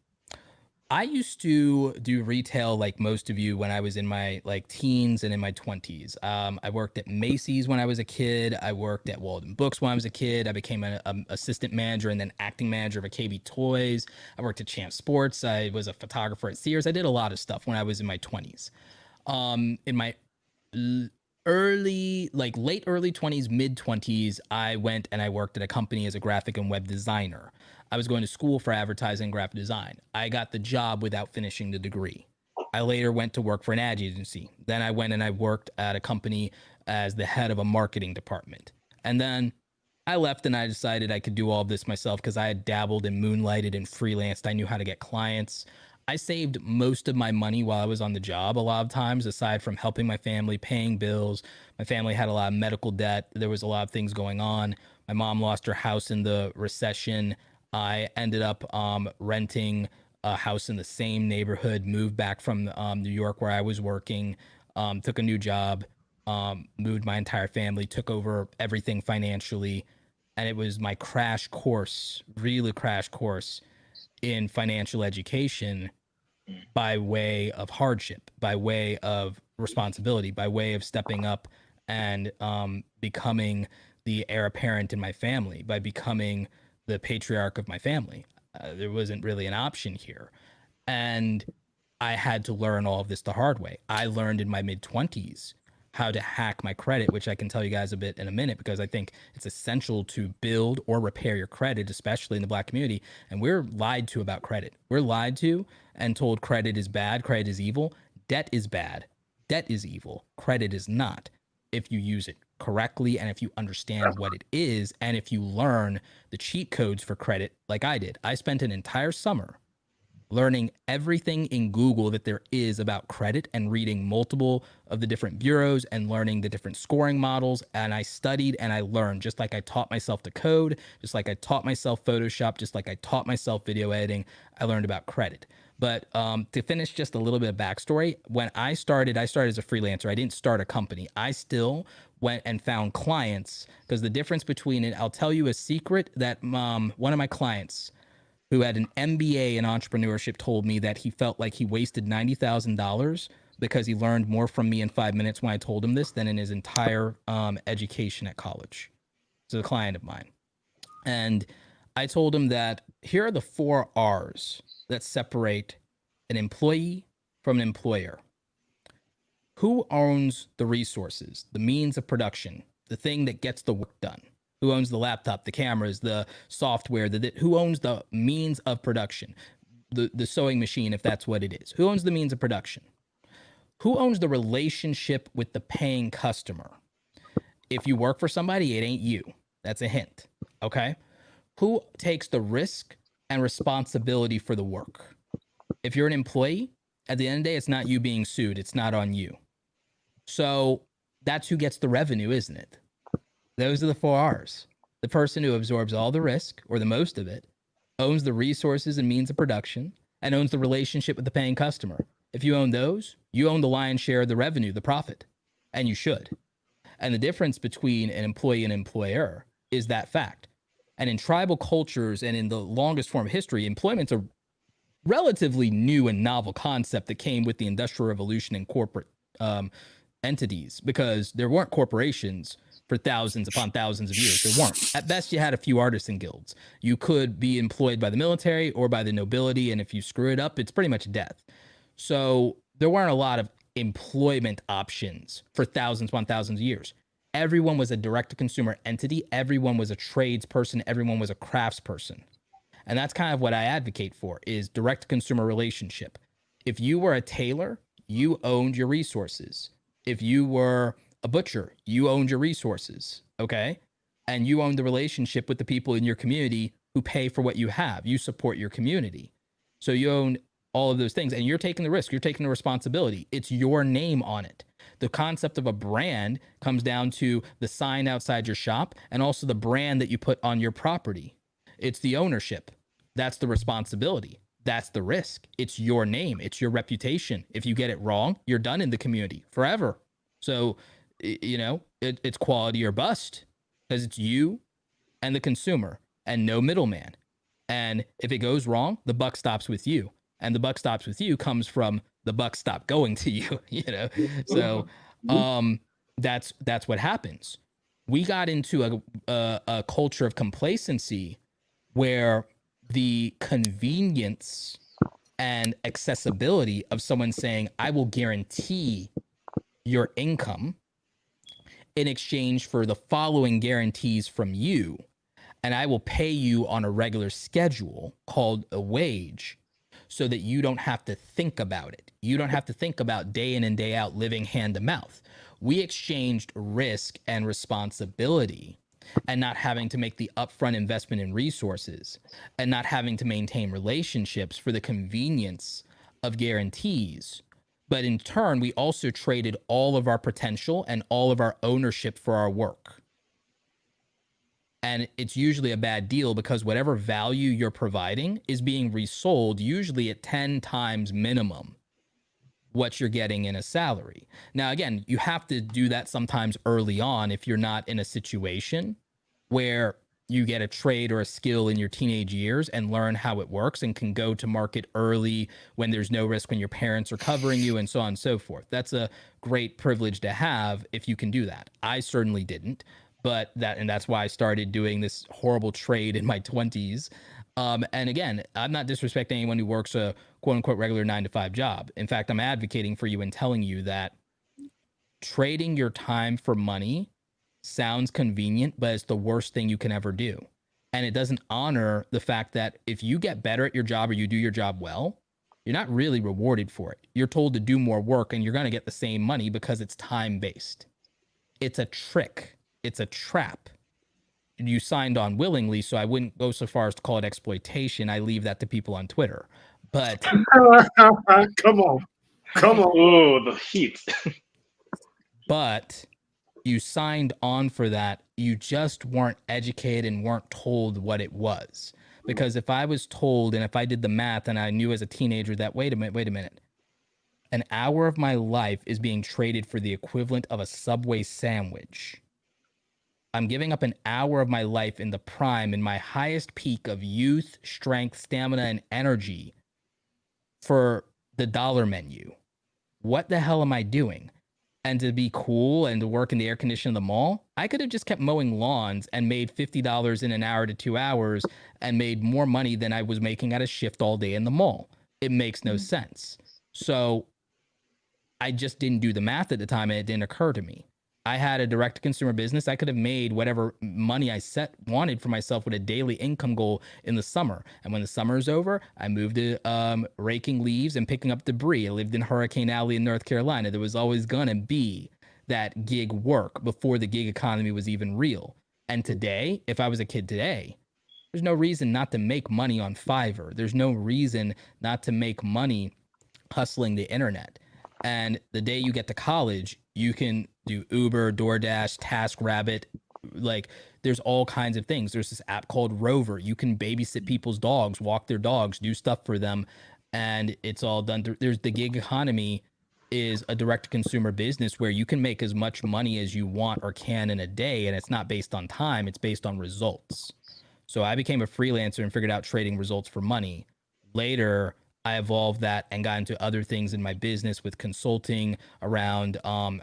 I used to do retail like most of you when I was in my like teens and in my 20s. I worked at Macy's when I was a kid. I worked at Walden Books when I was a kid. I became an assistant manager and then acting manager of a KB Toys. I worked at Champ Sports. I was a photographer at Sears. I did a lot of stuff when I was in my 20s. In my late early 20s, mid 20s, I went and I worked at a company as a graphic and web designer. I was going to school for advertising and graphic design. I got the job without finishing the degree. I later went to work for an ad agency. Then I went and I worked at a company as the head of a marketing department. And then I left and I decided I could do all of this myself because I had dabbled and moonlighted and freelanced. I knew how to get clients. I saved most of my money while I was on the job a lot of times, aside from helping my family, paying bills. My family had a lot of medical debt. There was a lot of things going on. My mom lost her house in the recession. I ended up renting a house in the same neighborhood, moved back from New York where I was working, took a new job, moved my entire family, took over everything financially. And it was my crash course, really crash course in financial education by way of hardship, by way of responsibility, by way of stepping up and becoming the heir apparent in my family, by becoming the patriarch of my family. There wasn't really an option here. And I had to learn all of this the hard way. I learned in my mid 20s how to hack my credit, which I can tell you guys a bit in a minute, because I think it's essential to build or repair your credit, especially in the Black community. And we're lied to about credit. We're lied to and told credit is bad, credit is evil. Debt is bad, debt is evil, credit is not, if you use it correctly and if you understand what it is and if you learn the cheat codes for credit like I did. I spent an entire summer learning everything in Google that there is about credit and reading multiple of the different bureaus and learning the different scoring models. And I studied and I learned, just like I taught myself to code, just like I taught myself Photoshop, just like I taught myself video editing, I learned about credit. But to finish just a little bit of backstory, when I started as a freelancer. I didn't start a company. I still went and found clients, because the difference between it, I'll tell you a secret that one of my clients who had an MBA in entrepreneurship told me that he felt like he wasted $90,000 because he learned more from me in 5 minutes when I told him this than in his entire education at college. So a client of mine. And I told him that here are the 4 R's that separate an employee from an employer. Who owns the resources, the means of production, the thing that gets the work done? Who owns the laptop, the cameras, the software? Who owns the means of production? The sewing machine, if that's what it is. Who owns the means of production? Who owns the relationship with the paying customer? If you work for somebody, it ain't you. That's a hint, okay? Who takes the risk and responsibility for the work? If you're an employee, at the end of the day, it's not you being sued. It's not on you. So that's who gets the revenue, isn't it? Those are the 4 R's. The person who absorbs all the risk, or the most of it, owns the resources and means of production, and owns the relationship with the paying customer. If you own those, you own the lion's share of the revenue, the profit, and you should. And the difference between an employee and employer is that fact. And in tribal cultures and in the longest form of history, employment's a relatively new and novel concept that came with the Industrial Revolution and corporate entities, because there weren't corporations for thousands upon thousands of years. There weren't. At best, you had a few artisan guilds. You could be employed by the military or by the nobility, and if you screw it up, it's pretty much death. So there weren't a lot of employment options for thousands upon thousands of years. Everyone was a direct-to-consumer entity. Everyone was a tradesperson. Everyone was a craftsperson. And that's kind of what I advocate for, is direct-to-consumer relationship. If you were a tailor, you owned your resources. If you were a butcher, you owned your resources, okay? And you own the relationship with the people in your community who pay for what you have. You support your community. So you own all of those things, and you're taking the risk. You're taking the responsibility. It's your name on it. The concept of a brand comes down to the sign outside your shop and also the brand that you put on your property. It's the ownership. That's the responsibility. That's the risk. It's your name. It's your reputation. If you get it wrong, you're done in the community forever. So, you know, it's quality or bust, because it's you and the consumer and no middleman. And if it goes wrong, the buck stops with you. And the buck stops with you comes from the buck stop going to you, you know? So that's what happens. We got into a culture of complacency where the convenience and accessibility of someone saying, I will guarantee your income in exchange for the following guarantees from you, and I will pay you on a regular schedule called a wage. so that you don't have to think about it. You don't have to think about day in and day out living hand to mouth. We exchanged risk and responsibility and not having to make the upfront investment in resources and not having to maintain relationships for the convenience of guarantees. But in turn, we also traded all of our potential and all of our ownership for our work. And it's usually a bad deal because whatever value you're providing is being resold, usually at 10 times minimum what you're getting in a salary. Now, again, you have to do that sometimes early on if you're not in a situation where you get a trade or a skill in your teenage years and learn how it works and can go to market early when there's no risk, when your parents are covering you, and so on and so forth. That's a great privilege to have if you can do that. I certainly didn't, but that's why I started doing this horrible trade in my 20s. And again, I'm not disrespecting anyone who works a quote unquote regular 9-to-5 job. In fact, I'm advocating for you and telling you that trading your time for money sounds convenient, but it's the worst thing you can ever do. And it doesn't honor the fact that if you get better at your job or you do your job well, you're not really rewarded for it. You're told to do more work and you're going to get the same money because it's time-based. It's a trick. It's a trap. You signed on willingly, so I wouldn't go so far as to call it exploitation. I leave that to people on Twitter. But come on. Oh, the heat. But you signed on for that. You just weren't educated and weren't told what it was. Because if I was told, and if I did the math and I knew as a teenager that, wait a minute, an hour of my life is being traded for the equivalent of a Subway sandwich. I'm giving up an hour of my life in the prime, in my highest peak of youth, strength, stamina, and energy for the dollar menu. What the hell am I doing? And to be cool and to work in the air conditioning of the mall, I could have just kept mowing lawns and made $50 in an hour to 2 hours and made more money than I was making at a shift all day in the mall. It makes no sense. So I just didn't do the math at the time and it didn't occur to me. I had a direct to consumer business. I could have made whatever money I wanted for myself with a daily income goal in the summer. And when the summer is over, I moved to raking leaves and picking up debris. I lived in Hurricane Alley in North Carolina. There was always going to be that gig work before the gig economy was even real. And today, if I was a kid today, there's no reason not to make money on Fiverr. There's no reason not to make money hustling the internet. And the day you get to college, you can do Uber, DoorDash, TaskRabbit. Like, there's all kinds of things. There's this app called Rover. You can babysit people's dogs, walk their dogs, do stuff for them. And it's all done. There's the gig economy is a direct consumer business where you can make as much money as you want or can in a day. And it's not based on time. It's based on results. So I became a freelancer and figured out trading results for money. Later, I evolved that and got into other things in my business with consulting around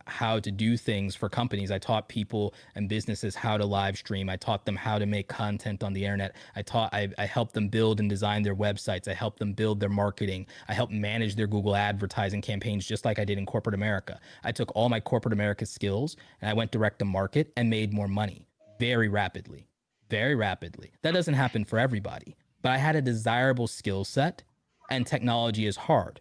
how to do things for companies. I taught people and businesses how to live stream. I taught them how to make content on the internet. I helped them build and design their websites. I helped them build their marketing. I helped manage their Google advertising campaigns just like I did in corporate America. I took all my corporate America skills and I went direct to market and made more money very rapidly, very rapidly. That doesn't happen for everybody, but I had a desirable skill set. And technology is hard.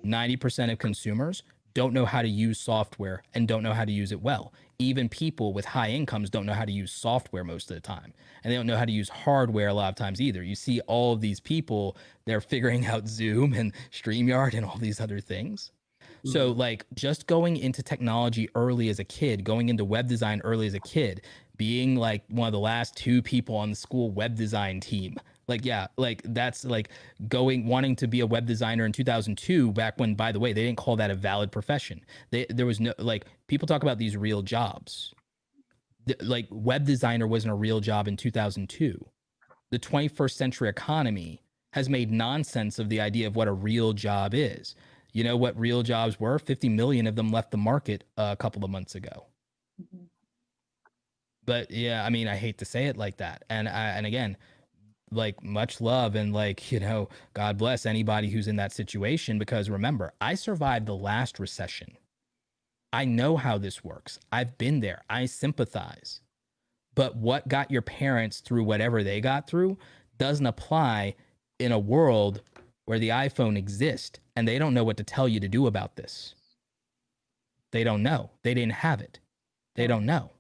90% of consumers don't know how to use software and don't know how to use it well. Even people with high incomes don't know how to use software most of the time. And they don't know how to use hardware a lot of times either. You see all of these people, they're figuring out Zoom and StreamYard and all these other things. So like just going into technology early as a kid, going into web design early as a kid, being like one of the last 2 people on the school web design team. Like, yeah, like that's like wanting to be a web designer in 2002, back when, by the way, they didn't call that a valid profession. There was no, like, people talk about these real jobs. Like, web designer wasn't a real job in 2002. The 21st century economy has made nonsense of the idea of what a real job is. You know what real jobs were? 50 million of them left the market a couple of months ago. Mm-hmm. But yeah, I mean, I hate to say it like that. And again, like, much love and, like, you know, God bless anybody who's in that situation, because remember, I survived the last recession. I know how this works. I've been there. I sympathize. But what got your parents through whatever they got through doesn't apply in a world where the iPhone exists and they don't know what to tell you to do about this. They don't know. They didn't have it. They don't know.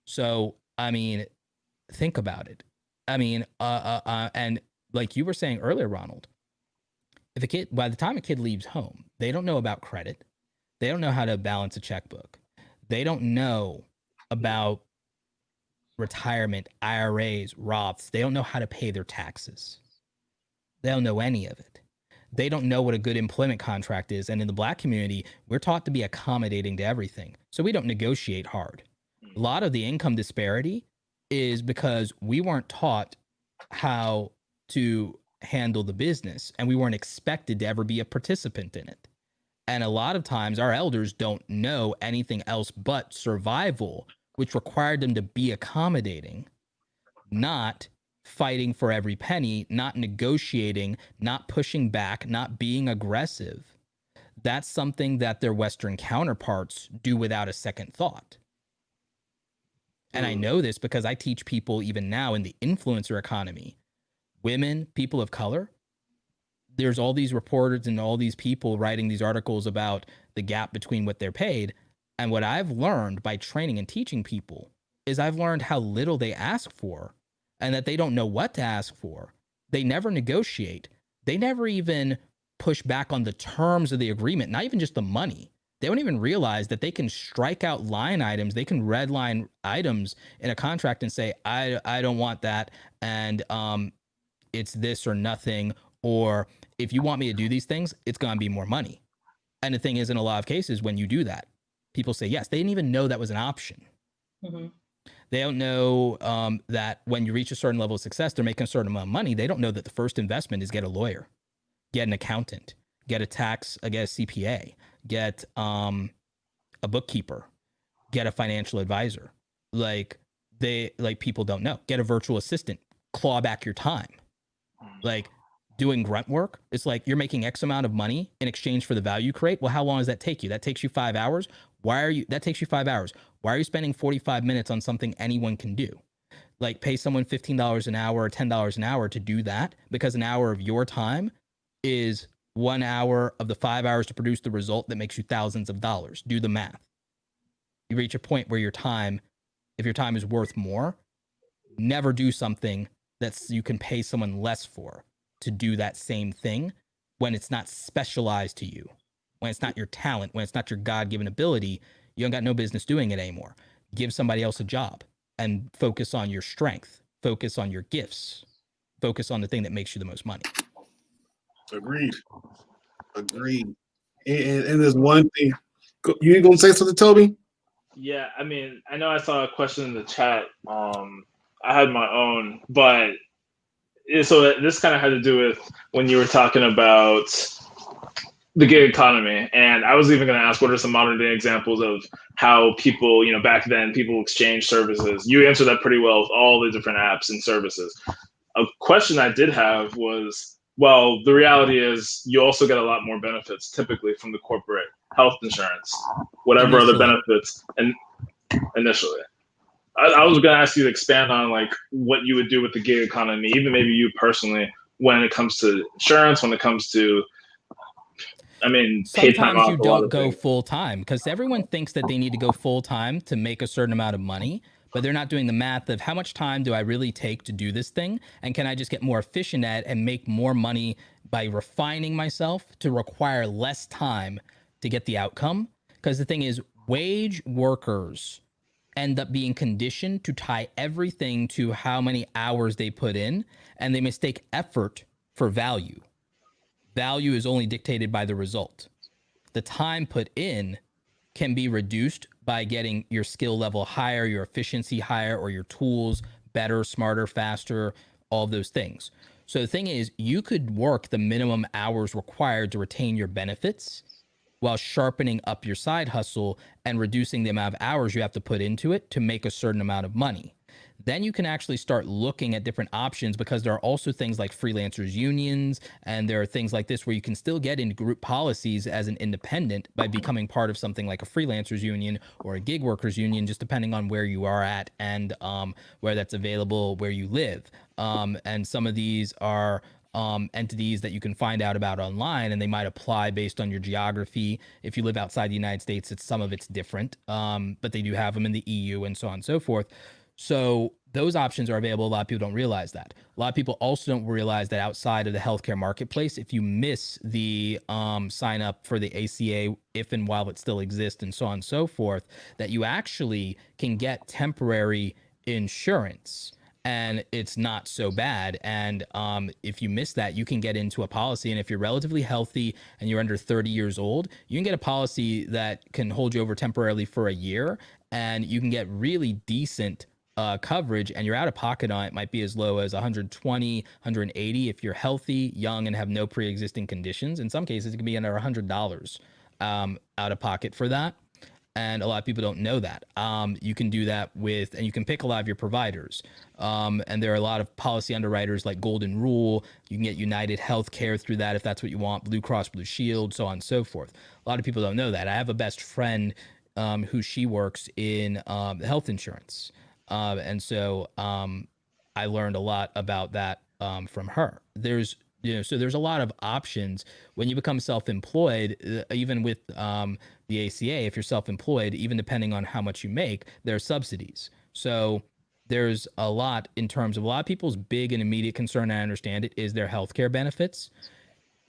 So, I mean, think about it. I mean, and like you were saying earlier, Ronald, if a kid, by the time a kid leaves home, they don't know about credit. They don't know how to balance a checkbook. They don't know about retirement, IRAs, Roths. They don't know how to pay their taxes. They don't know any of it. They don't know what a good employment contract is. And in the Black community, we're taught to be accommodating to everything. So we don't negotiate hard. A lot of the income disparity is because we weren't taught how to handle the business, and we weren't expected to ever be a participant in it. And a lot of times our elders don't know anything else but survival, which required them to be accommodating, not fighting for every penny, not negotiating, not pushing back, not being aggressive. That's something that their Western counterparts do without a second thought. And I know this because I teach people even now in the influencer economy, women, people of color. There's all these reporters and all these people writing these articles about the gap between what they're paid. And what I've learned by training and teaching people is I've learned how little they ask for and that they don't know what to ask for. They never negotiate. They never even push back on the terms of the agreement, not even just the money. They don't even realize that they can strike out line items. They can redline items in a contract and say, I don't want that. And it's this or nothing. Or if you want me to do these things, it's going to be more money. And the thing is, in a lot of cases, when you do that, people say yes. They didn't even know that was an option. Mm-hmm. They don't know that when you reach a certain level of success, they're making a certain amount of money. They don't know that the first investment is get a lawyer, get an accountant, get a CPA, get a bookkeeper, get a financial advisor. Like people don't know. Get a virtual assistant, claw back your time. Like doing grunt work, it's like you're making X amount of money in exchange for the value you create. Well, how long does that take you? That takes you 5 hours. That takes you 5 hours. Why are you spending 45 minutes on something anyone can do? Like pay someone $15 an hour or $10 an hour to do that, because an hour of your time is 1 hour of the 5 hours to produce the result that makes you thousands of dollars. Do the math. You reach a point where if your time is worth more, never do something you can pay someone less for to do that same thing when it's not specialized to you, when it's not your talent, when it's not your God-given ability. You don't got no business doing it anymore. Give somebody else a job and focus on your strength, focus on your gifts, focus on the thing that makes you the most money. Agreed. And there's one thing. You ain't gonna say something, Toby? Yeah, I mean, I know I saw a question in the chat. I had my own, but so this kind of had to do with when you were talking about the gig economy. And I was even going to ask, what are some modern day examples of how people, back then people exchange services? You answered that pretty well with all the different apps and services. A question I did have was, well, the reality is you also get a lot more benefits typically from the corporate health insurance, whatever other benefits, and initially. I was going to ask you to expand on like what you would do with the gig economy, even maybe you personally, when it comes to insurance, when it comes to, paid time off. Sometimes you don't go full time because everyone thinks that they need to go full time to make a certain amount of money, but they're not doing the math of how much time do I really take to do this thing? And can I just get more efficient at and make more money by refining myself to require less time to get the outcome? Because the thing is, wage workers end up being conditioned to tie everything to how many hours they put in, and they mistake effort for value. Value is only dictated by the result. The time put in can be reduced by getting your skill level higher, your efficiency higher, or your tools better, smarter, faster, all of those things. So the thing is, you could work the minimum hours required to retain your benefits while sharpening up your side hustle and reducing the amount of hours you have to put into it to make a certain amount of money. Then you can actually start looking at different options, because there are also things like freelancers unions, and there are things like this where you can still get into group policies as an independent by becoming part of something like a freelancers union or a gig workers union, just depending on where you are at and where that's available, where you live. And some of these are entities that you can find out about online, and they might apply based on your geography. If you live outside the United States, some of it's different, but they do have them in the EU and so on and so forth. So those options are available. A lot of people don't realize that. A lot of people also don't realize that outside of the healthcare marketplace, if you miss the sign up for the ACA, if and while it still exists and so on and so forth, that you actually can get temporary insurance and it's not so bad. And if you miss that, you can get into a policy. And if you're relatively healthy and you're under 30 years old, you can get a policy that can hold you over temporarily for a year, and you can get really decent coverage, and your out of pocket on it might be as low as 120, 180 if you're healthy, young, and have no pre-existing conditions. In some cases, it can be under $100 out of pocket for that. And a lot of people don't know that. You can do that with, and you can pick a lot of your providers. And there are a lot of policy underwriters like Golden Rule. You can get United Healthcare through that if that's what you want, Blue Cross Blue Shield, so on and so forth. A lot of people don't know that. I have a best friend who she works in health insurance. And so I learned a lot about that from her. So there's a lot of options when you become self-employed, even with the ACA. If you're self-employed, even depending on how much you make, there are subsidies. So there's a lot in terms of a lot of people's big and immediate concern, I understand it, is their healthcare benefits.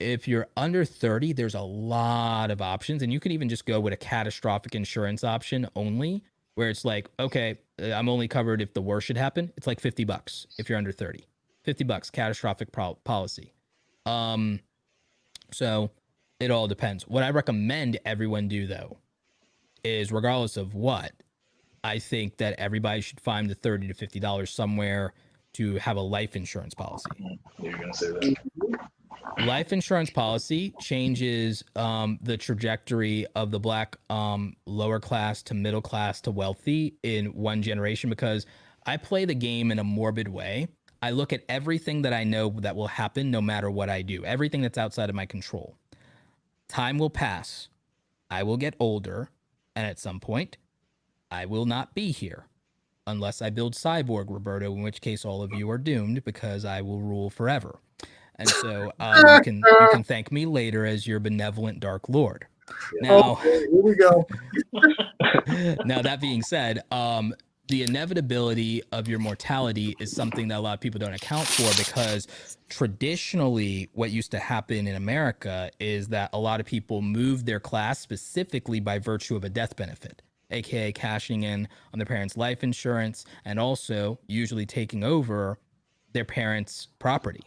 If you're under 30, there's a lot of options, and you could even just go with a catastrophic insurance option only, where it's like, okay, I'm only covered if the worst should happen. It's like $50 if you're under 30. $50 catastrophic policy. So it all depends. What I recommend everyone do, though, is regardless of what, I think that everybody should find the $30 to $50 somewhere to have a life insurance policy. You're gonna say that. Life insurance policy changes the trajectory of the Black lower class to middle class to wealthy in one generation, because I play the game in a morbid way. I look at everything that I know that will happen no matter what I do, everything that's outside of my control. Time will pass. I will get older. And at some point, I will not be here unless I build Cyborg, Roberto, in which case all of you are doomed because I will rule forever. And so you can thank me later as your benevolent Dark Lord. Now, here we go. now that being said, the inevitability of your mortality is something that a lot of people don't account for, because traditionally what used to happen in America is that a lot of people moved their class specifically by virtue of a death benefit, aka cashing in on their parents' life insurance and also usually taking over their parents' property.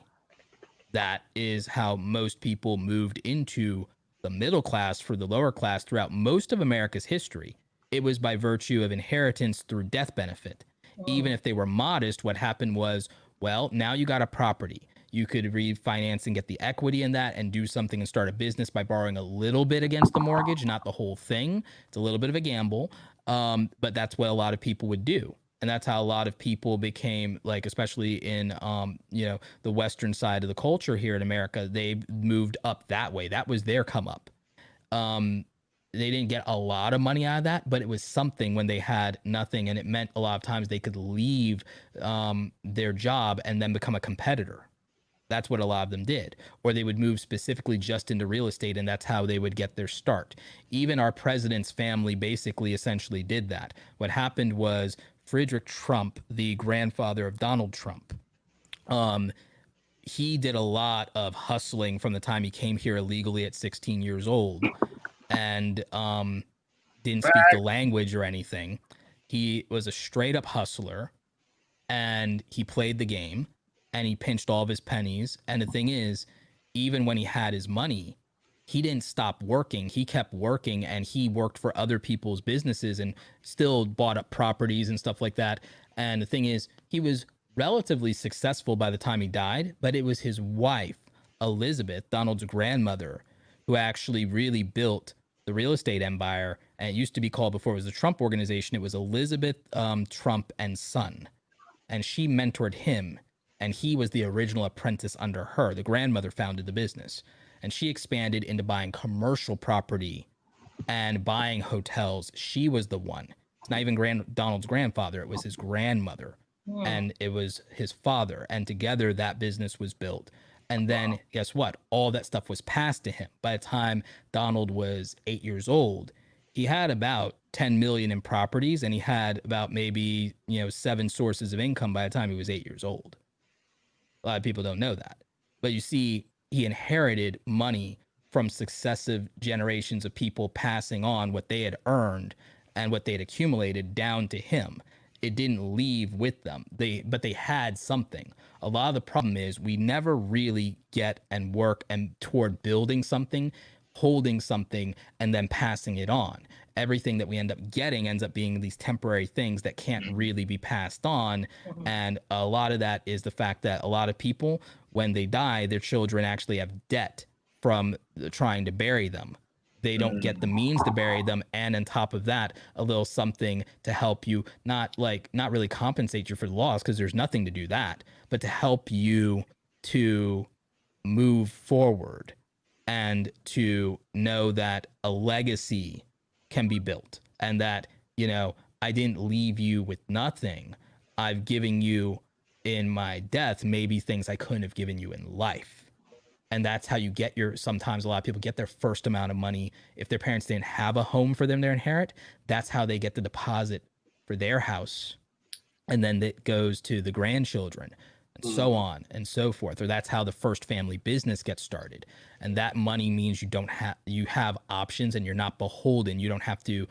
That is how most people moved into the middle class for the lower class throughout most of America's history. It was by virtue of inheritance through death benefit. Even if they were modest, what happened was, well, now you got a property. You could refinance and get the equity in that and do something and start a business by borrowing a little bit against the mortgage, not the whole thing. It's a little bit of a gamble, but that's what a lot of people would do. And that's how a lot of people became, like, especially in, the Western side of the culture here in America, they moved up that way. That was their come up. They didn't get a lot of money out of that, but it was something when they had nothing. And it meant a lot of times they could leave their job and then become a competitor. That's what a lot of them did. Or they would move specifically just into real estate, and that's how they would get their start. Even our president's family basically essentially did that. What happened was Frederick Trump, the grandfather of Donald Trump, he did a lot of hustling from the time he came here illegally at 16 years old, and didn't speak the language or anything. He was a straight up hustler, and he played the game, and he pinched all of his pennies. And the thing is, even when he had his money, he didn't stop working. He kept working, and he worked for other people's businesses and still bought up properties and stuff like that. And the thing is, he was relatively successful by the time he died, but it was his wife, Elizabeth, Donald's grandmother, who actually really built the real estate empire. And it used to be called, before it was the Trump Organization, it was Elizabeth Trump and Son. And she mentored him, and he was the original apprentice under her. The grandmother founded the business, and she expanded into buying commercial property and buying hotels. She was the one. It's not even Donald's grandfather. It was his grandmother, and it was his father. And together that business was built. And then guess what? All that stuff was passed to him. By the time Donald was 8 years old, he had about 10 million in properties, and he had about maybe, 7 sources of income by the time he was 8 years old. A lot of people don't know that. But you see, he inherited money from successive generations of people passing on what they had earned and what they had accumulated down to him. It didn't leave with them. But they had something. A lot of the problem is we never really get and work and toward building something, holding something, and then passing it on. Everything that we end up getting ends up being these temporary things that can't really be passed on. And a lot of that is the fact that a lot of people, when they die, their children actually have debt from trying to bury them. They don't get the means to bury them, and on top of that, a little something to help you, not really compensate you for the loss, because there's nothing to do that, but to help you to move forward and to know that a legacy can be built, and that, I didn't leave you with nothing. I've given you in my death maybe things I couldn't have given you in life. And that's how you get sometimes a lot of people get their first amount of money. If their parents didn't have a home for them to inherit, that's how they get the deposit for their house. And then it goes to the grandchildren and so on and so forth. Or that's how the first family business gets started. And that money means you have options, and you're not beholden. You don't have to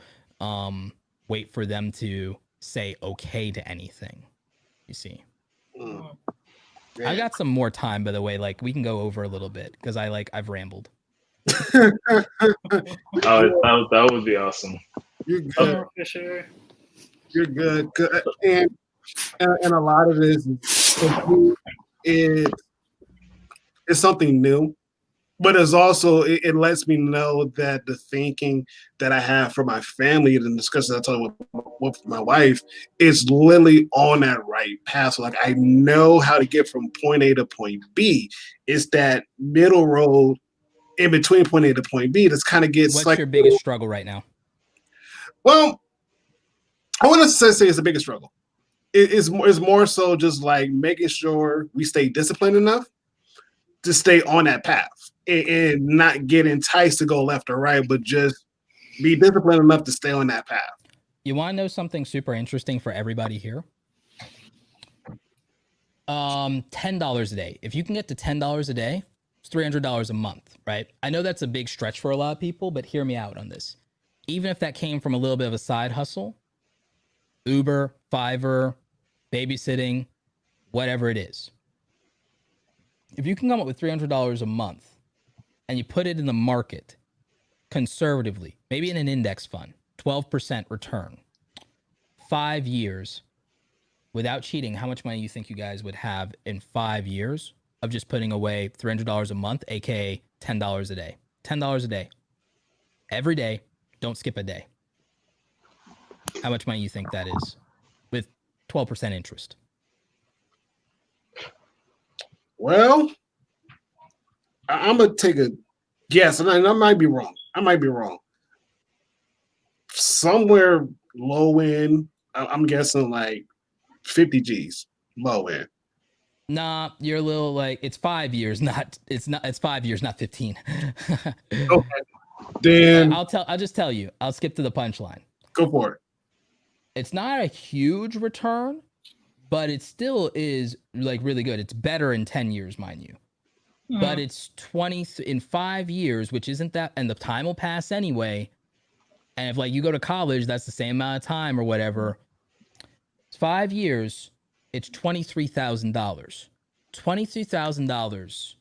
wait for them to say okay to anything, you see. Yeah. I got some more time, by the way. Like, we can go over a little bit because I've rambled. Oh, that would be awesome. You're good. Oh, for sure. You're good. Good. And a lot of this is it's something new, but it's also it lets me know that the thinking that I have for my family and the discussions I talk with my wife is literally on that right path. So like I know how to get from point A to point B. It's that middle road in between point A to point B that's kind of gets What's like your biggest struggle right now? well, I wouldn't say it's the biggest struggle. It's more so just like making sure we stay disciplined enough to stay on that path and not get enticed to go left or right, but just be disciplined enough to stay on that path. You want to know something super interesting for everybody here? $10 a day. If you can get to $10 a day, it's $300 a month, right? I know that's a big stretch for a lot of people, but hear me out on this. Even if that came from a little bit of a side hustle, Uber, Fiverr, babysitting, whatever it is. If you can come up with $300 a month and you put it in the market conservatively, maybe in an index fund, 12% return, 5 years, without cheating, how much money you think you guys would have in 5 years of just putting away $300 a month, aka $10 a day? $10 a day. Every day, don't skip a day. How much money you think that is with 12% interest? Well, I'm gonna take a guess, and I might be wrong. Somewhere low end, I'm guessing like 50 G's, low end. Nah, you're a little like, it's 5 years, it's 5 years, not 15. Okay, then I'll just tell you, I'll skip to the punchline. go for it. It's not a huge return, but it still is like really good. It's better in 10 years, mind you. But it's 20 in 5 years, which isn't that, and the time will pass anyway. And if like you go to college, that's the same amount of time or whatever. It's 5 years, it's $23,000. $23,000,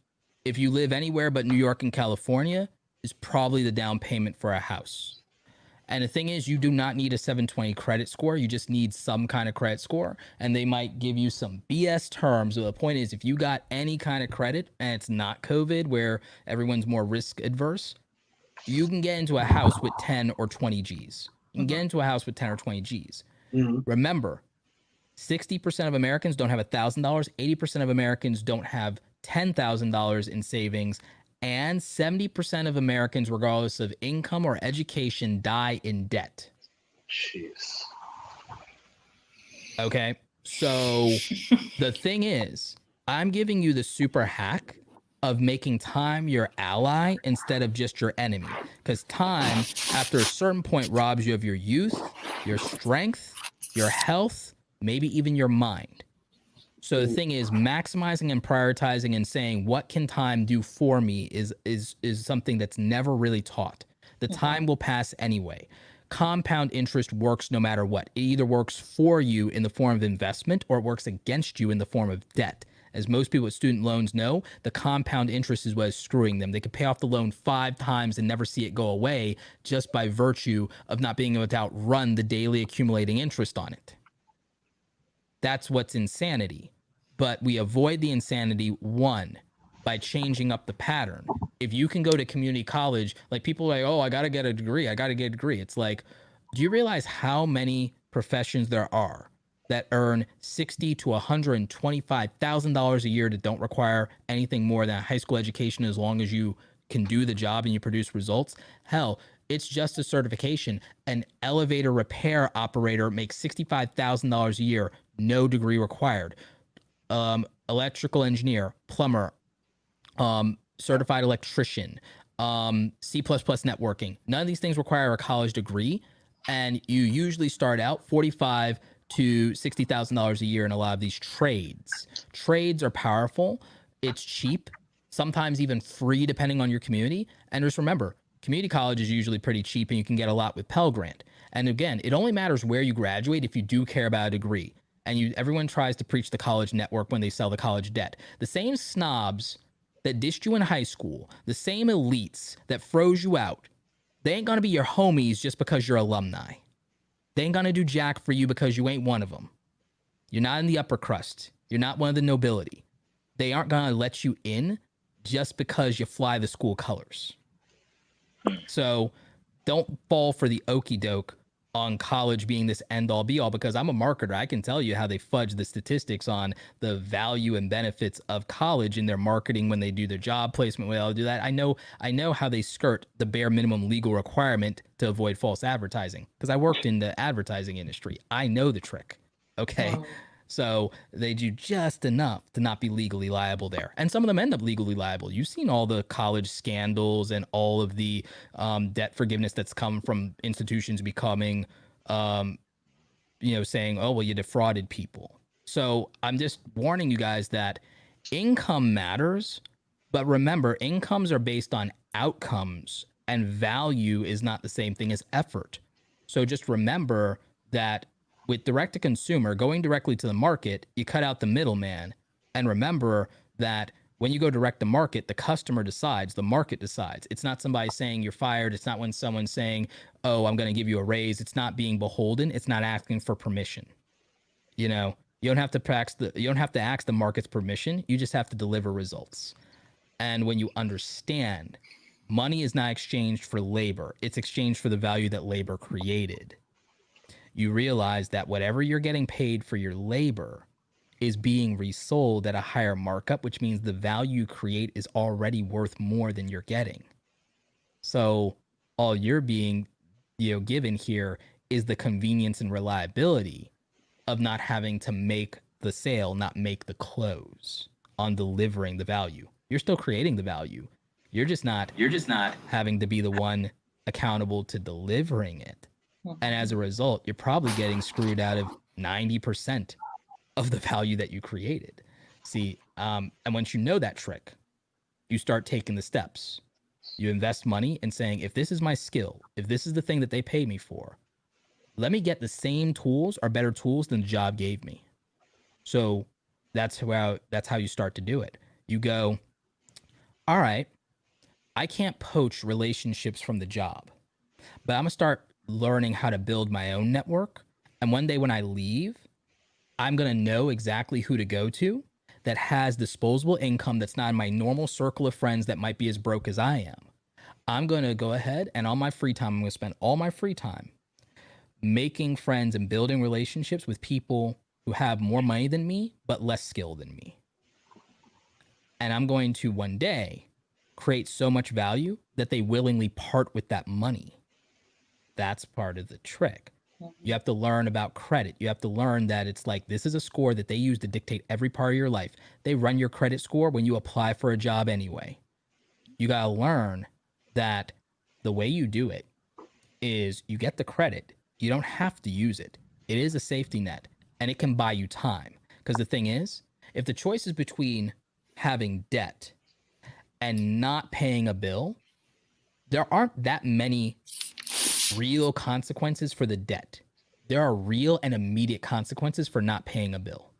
if you live anywhere but New York and California, is probably the down payment for a house. And the thing is, you do not need a 720 credit score. You just need some kind of credit score. And they might give you some BS terms. But the point is, if you got any kind of credit and it's not COVID, where everyone's more risk adverse, you can get into a house with 10 or 20 G's. You can get into a house with 10 or 20 G's. Remember, 60% of Americans don't have $1,000. 80% of Americans don't have $10,000 in savings. And 70% of Americans, regardless of income or education, die in debt. Jeez. Okay, so the thing is, I'm giving you the super hack of making time your ally instead of just your enemy. Because time, after a certain point, robs you of your youth, your strength, your health, maybe even your mind. So the thing is, maximizing and prioritizing and saying what can time do for me is something that's never really taught. The time will pass anyway. Compound interest works no matter what. It either works for you in the form of investment or it works against you in the form of debt. As most people with student loans know, the compound interest is what is screwing them. They could pay off the loan 5 times and never see it go away just by virtue of not being able to outrun the daily accumulating interest on it. That's what's insanity. But we avoid the insanity, one, by changing up the pattern. If you can go to community college, like people are like, oh, I got to get a degree. I got to get a degree. It's like, do you realize how many professions there are that earn $60,000 to $125,000 a year that don't require anything more than a high school education as long as you can do the job and you produce results? Hell, it's just a certification. An elevator repair operator makes $65,000 a year, no degree required. Electrical engineer, plumber, certified electrician, C++ networking. None of these things require a college degree, and you usually start out $45,000 to $60,000 a year in a lot of these trades. Trades are powerful. It's cheap, sometimes even free depending on your community. And just remember, community college is usually pretty cheap, and you can get a lot with Pell Grant. And again, it only matters where you graduate if you do care about a degree. And everyone tries to preach the college network when they sell the college debt. The same snobs that dished you in high school, the same elites that froze you out, they ain't gonna be your homies just because you're alumni. They ain't gonna do jack for you because you ain't one of them. You're not in the upper crust. You're not one of the nobility. They aren't gonna let you in just because you fly the school colors. So don't fall for the okey doke on college being this end all be all, because I'm a marketer. I can tell you how they fudge the statistics on the value and benefits of college in their marketing when they do their job placement, when they'll do that. I know how they skirt the bare minimum legal requirement to avoid false advertising, because I worked in the advertising industry. I know the trick. Okay. Wow. So they do just enough to not be legally liable there. And some of them end up legally liable. You've seen all the college scandals and all of the debt forgiveness that's come from institutions becoming, saying, oh, well, you defrauded people. So I'm just warning you guys that income matters. But remember, incomes are based on outcomes, and value is not the same thing as effort. So just remember that with direct to consumer, going directly to the market, you cut out the middleman. And remember that when you go direct to market, the customer decides, the market decides. It's not somebody saying you're fired. It's not when someone's saying, oh, I'm going to give you a raise. It's not being beholden. It's not asking for permission. You don't have to ask the market's permission. You just have to deliver results. And when you understand, money is not exchanged for labor. It's exchanged for the value that labor created. You realize that whatever you're getting paid for your labor is being resold at a higher markup, which means the value you create is already worth more than you're getting. So all you're being, given here is the convenience and reliability of not having to make the sale, not make the close on delivering the value. You're still creating the value. You're just not having to be the one accountable to delivering it. And as a result, you're probably getting screwed out of 90% of the value that you created. See, and once you know that trick, you start taking the steps. You invest money and saying, if this is my skill, if this is the thing that they pay me for, let me get the same tools or better tools than the job gave me. So that's how you start to do it. You go, all right, I can't poach relationships from the job, but I'm gonna start learning how to build my own network. And one day when I leave, I'm going to know exactly who to go to that has disposable income that's not in my normal circle of friends that might be as broke as I am. I'm going to go ahead and on my free time, I'm going to spend all my free time making friends and building relationships with people who have more money than me, but less skill than me. And I'm going to one day create so much value that they willingly part with that money. That's part of the trick. You have to learn about credit. You have to learn that it's like this is a score that they use to dictate every part of your life. They run your credit score when you apply for a job anyway. You got to learn that the way you do it is you get the credit. You don't have to use it. It is a safety net and it can buy you time. Because the thing is, if the choice is between having debt and not paying a bill, there aren't that many real consequences for the debt. There are real and immediate consequences for not paying a bill.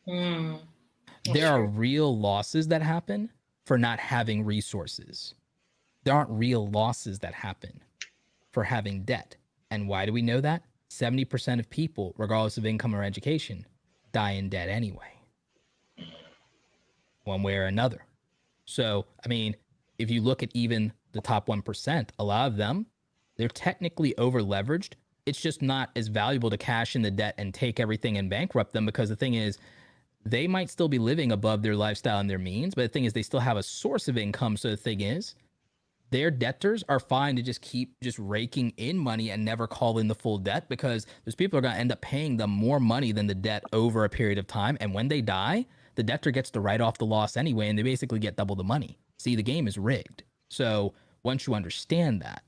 There are real losses that happen for not having resources. There aren't real losses that happen for having debt. And why do we know that? 70% of people, regardless of income or education, die in debt anyway, one way or another. So, I mean, if you look at even the top 1%, a lot of them, they're technically over leveraged. It's just not as valuable to cash in the debt and take everything and bankrupt them, because the thing is, they might still be living above their lifestyle and their means, but the thing is, they still have a source of income. So the thing is, their debtors are fine to just keep just raking in money and never call in the full debt, because those people are going to end up paying them more money than the debt over a period of time. And when they die, the debtor gets to write off the loss anyway, and they basically get double the money. See, the game is rigged. So once you understand that,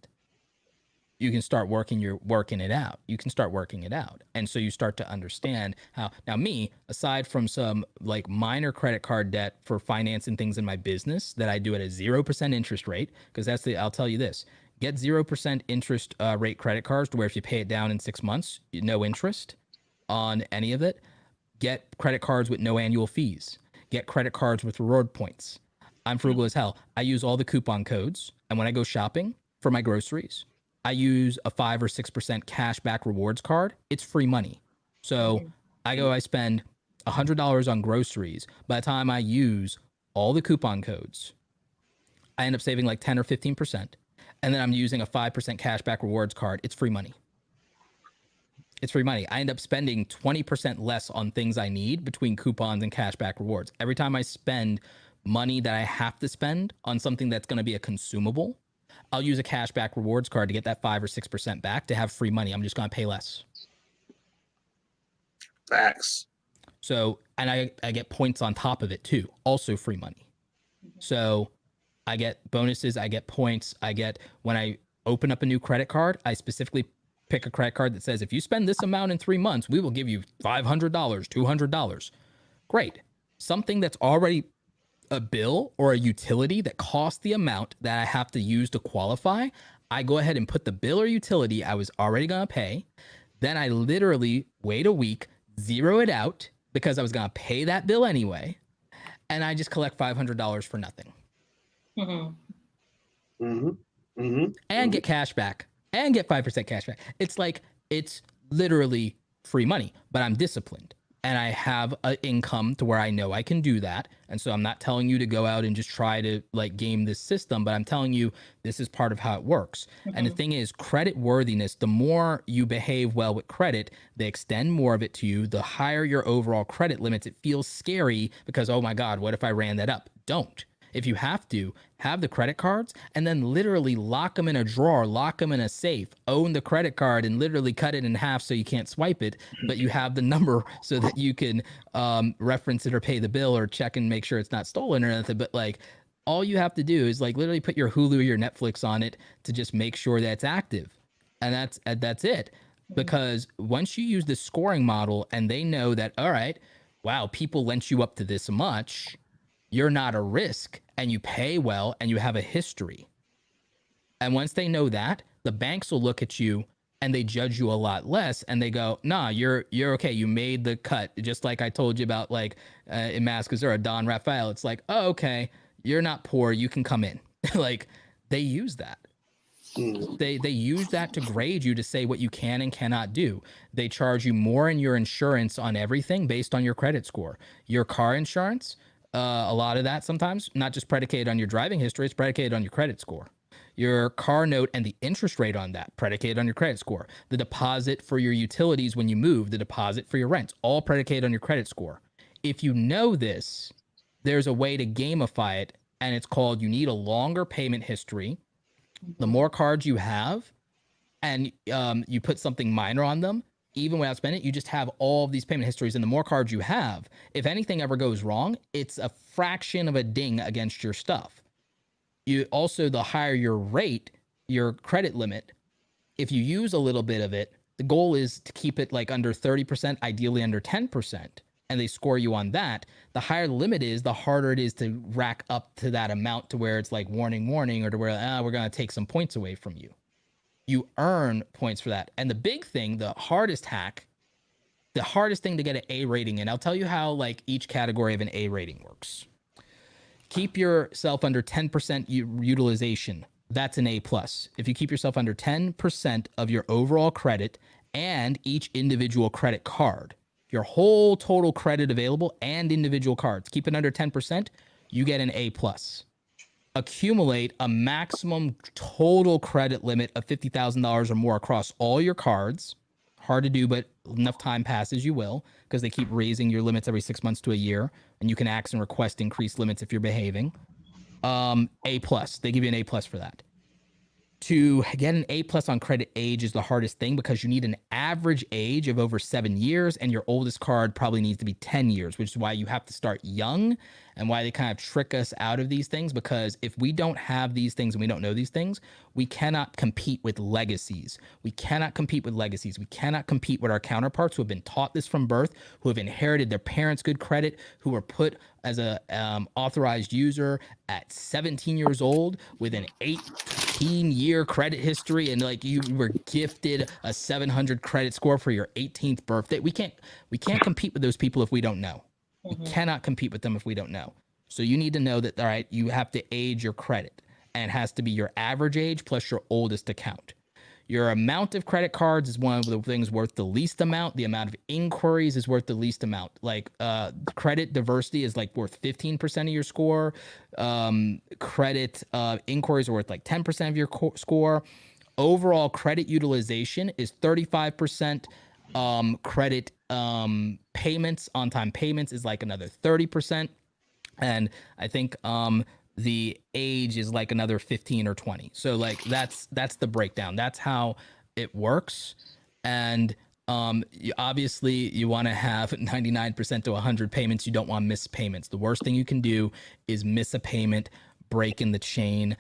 you can start working it out. You can start working it out. And so you start to understand how, now me, aside from some like minor credit card debt for financing things in my business that I do at a 0% interest rate, because I'll tell you this, get 0% interest rate credit cards to where if you pay it down in 6 months, no interest on any of it. Get credit cards with no annual fees. Get credit cards with reward points. I'm frugal as hell. I use all the coupon codes. And when I go shopping for my groceries, I use a 5 or 6% cash back rewards card. It's free money. So I spend $100 on groceries. By the time I use all the coupon codes, I end up saving like 10 or 15%. And then I'm using a 5% cash back rewards card. It's free money. It's free money. I end up spending 20% less on things I need between coupons and cash back rewards. Every time I spend money that I have to spend on something that's going to be a consumable, I'll use a cashback rewards card to get that 5 or 6% back to have free money. I'm just going to pay less. Facts. So, and I get points on top of it too. Also free money. So I get bonuses. I get points. When I open up a new credit card, I specifically pick a credit card that says, if you spend this amount in 3 months, we will give you $500, $200. Great. Something that's already a bill or a utility that costs the amount that I have to use to qualify, I go ahead and put the bill or utility I was already going to pay. Then I literally wait a week, zero it out because I was going to pay that bill anyway. And I just collect $500 for nothing. And get cash back and get 5% cash back. It's like, it's literally free money, but I'm disciplined. And I have an income to where I know I can do that. And so I'm not telling you to go out and just try to like game this system, but I'm telling you this is part of how it works. And the thing is, credit worthiness, the more you behave well with credit, they extend more of it to you. The higher your overall credit limits, it feels scary because, oh my God, what if I ran that up? Don't. If you have to, have the credit cards and then literally lock them in a drawer, lock them in a safe, own the credit card and literally cut it in half so you can't swipe it, but you have the number so that you can reference it or pay the bill or check and make sure it's not stolen or anything. But like, all you have to do is like literally put your Hulu or your Netflix on it to just make sure that it's active. And that's it. Because once you use the scoring model and they know that, all right, wow, people lent you up to this much, you're not a risk and you pay well and you have a history. And once they know that, the banks will look at you and they judge you a lot less and they go, nah, you're okay. You made the cut. Just like I told you about like in Mascazura, Don Rafael. It's like, oh, okay, you're not poor. You can come in. Like they use that. They use that to grade you to say what you can and cannot do. They charge you more in your insurance on everything based on your credit score. Your car insurance, a lot of that sometimes, not just predicated on your driving history, it's predicated on your credit score. Your car note and the interest rate on that, predicated on your credit score. The deposit for your utilities when you move, the deposit for your rent, all predicated on your credit score. If you know this, there's a way to gamify it, and it's called you need a longer payment history. The more cards you have, and you put something minor on them, even without spending it, you just have all of these payment histories. And the more cards you have, if anything ever goes wrong, it's a fraction of a ding against your stuff. You also, the higher your rate, your credit limit, if you use a little bit of it, the goal is to keep it like under 30%, ideally under 10%, and they score you on that. The higher the limit is, the harder it is to rack up to that amount to where it's like warning, warning, or to where we're going to take some points away from you. You earn points for that. And the big thing, the hardest hack, the hardest thing to get an A rating, and I'll tell you how like each category of an A rating works. Keep yourself under 10% utilization. That's an A plus. If you keep yourself under 10% of your overall credit and each individual credit card, your whole total credit available and individual cards, keep it under 10%, you get an A plus. Accumulate a maximum total credit limit of $50,000 or more across all your cards. Hard to do, but enough time passes, you will, because they keep raising your limits every 6 months to a year, and you can ask and request increased limits if you're behaving. A plus, they give you an A plus for that. To get an A plus on credit age is the hardest thing because you need an average age of over 7 years, and your oldest card probably needs to be 10 years, which is why you have to start young and why they kind of trick us out of these things. Because if we don't have these things and we don't know these things, we cannot compete with legacies. We cannot compete with legacies. We cannot compete with our counterparts who have been taught this from birth, who have inherited their parents' good credit, who were put as a authorized user at 17 years old with an 18-year credit history, and like you were gifted a 700 credit score for your 18th birthday. We can't compete with those people if we don't know. We cannot compete with them if we don't know. So you need to know that, all right, you have to age your credit, and it has to be your average age plus your oldest account. Your amount of credit cards is one of the things worth the least amount. The amount of inquiries is worth the least amount. Like credit diversity is like worth 15% of your score. Credit inquiries are worth like 10% of your score. Overall credit utilization is 35%. Credit payments, on-time payments is like another 30%. And I think the age is like another 15 or 20. So like that's the breakdown. That's how it works. And obviously you want to have 99% to 100 payments. You don't want to miss payments. The worst thing you can do is miss a payment, break in the chain.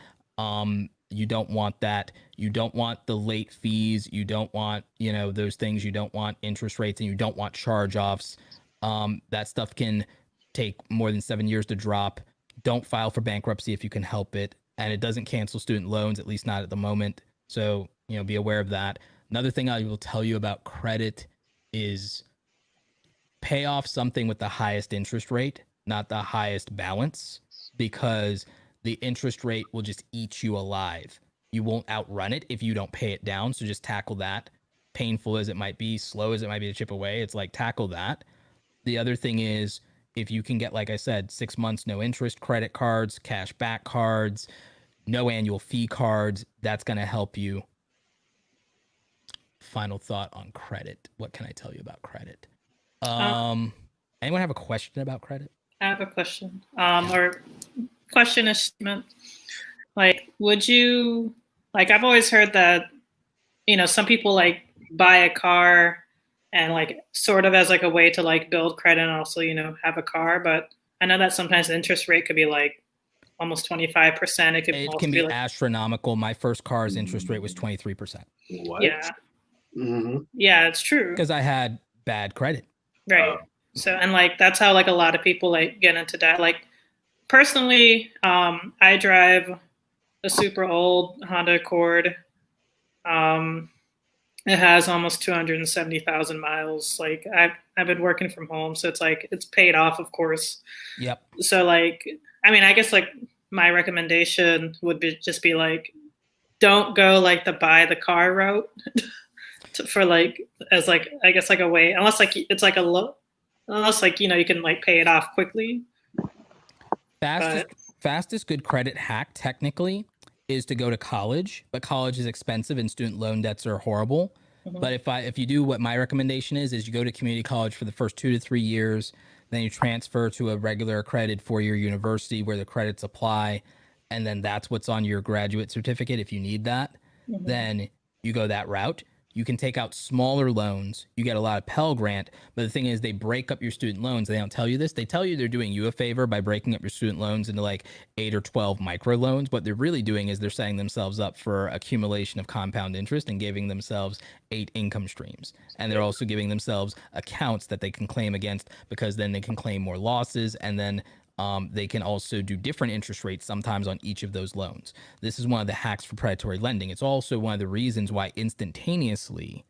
You don't want that. You don't want the late fees. You don't want, those things. You don't want interest rates, and you don't want charge-offs. That stuff can take more than 7 years to drop. Don't file for bankruptcy if you can help it. And it doesn't cancel student loans, at least not at the moment. So, be aware of that. Another thing I will tell you about credit is pay off something with the highest interest rate, not the highest balance, because the interest rate will just eat you alive. You won't outrun it if you don't pay it down. So just tackle that. Painful as it might be, slow as it might be to chip away, it's like tackle that. The other thing is, if you can get, like I said, 6 months, no interest credit cards, cash back cards, no annual fee cards, that's going to help you. Final thought on credit. What can I tell you about credit? Anyone have a question about credit? I have a question. Or question is statement. Like, would you, like, I've always heard that, some people like buy a car and like sort of as like a way to like build credit and also, have a car. But I know that sometimes the interest rate could be like almost 25%. It can be like, astronomical. My first car's interest rate was 23%. What? Yeah. Mm-hmm. Yeah, it's true. Because I had bad credit. Right. So, and like, that's how like a lot of people like get into debt. Like personally, I drive a super old Honda Accord. It has almost 270,000 miles. Like I've been working from home, so it's like it's paid off, of course. Yep. So like, I mean, I guess like my recommendation would be just be like, don't go like the buy the car route for like as like I guess like a way, unless like it's like unless like you can like pay it off quickly. Fastest good credit hack technically is to go to college, but college is expensive and student loan debts are horrible. Mm-hmm. But if you do what my recommendation is you go to community college for the first 2 to 3 years, then you transfer to a regular accredited 4-year university where the credits apply, and then that's what's on your graduate certificate if you need that. Mm-hmm. Then You go that route. You can take out smaller loans. You get a lot of Pell Grant. But the thing is, they break up your student loans. They don't tell you this. They tell you they're doing you a favor by breaking up your student loans into like 8 or 12 micro loans. What they're really doing is they're setting themselves up for accumulation of compound interest and giving themselves 8 income streams. And they're also giving themselves accounts that they can claim against, because then they can claim more losses, and then they can also do different interest rates sometimes on each of those loans. This is one of the hacks for predatory lending. It's also one of the reasons why instantaneously,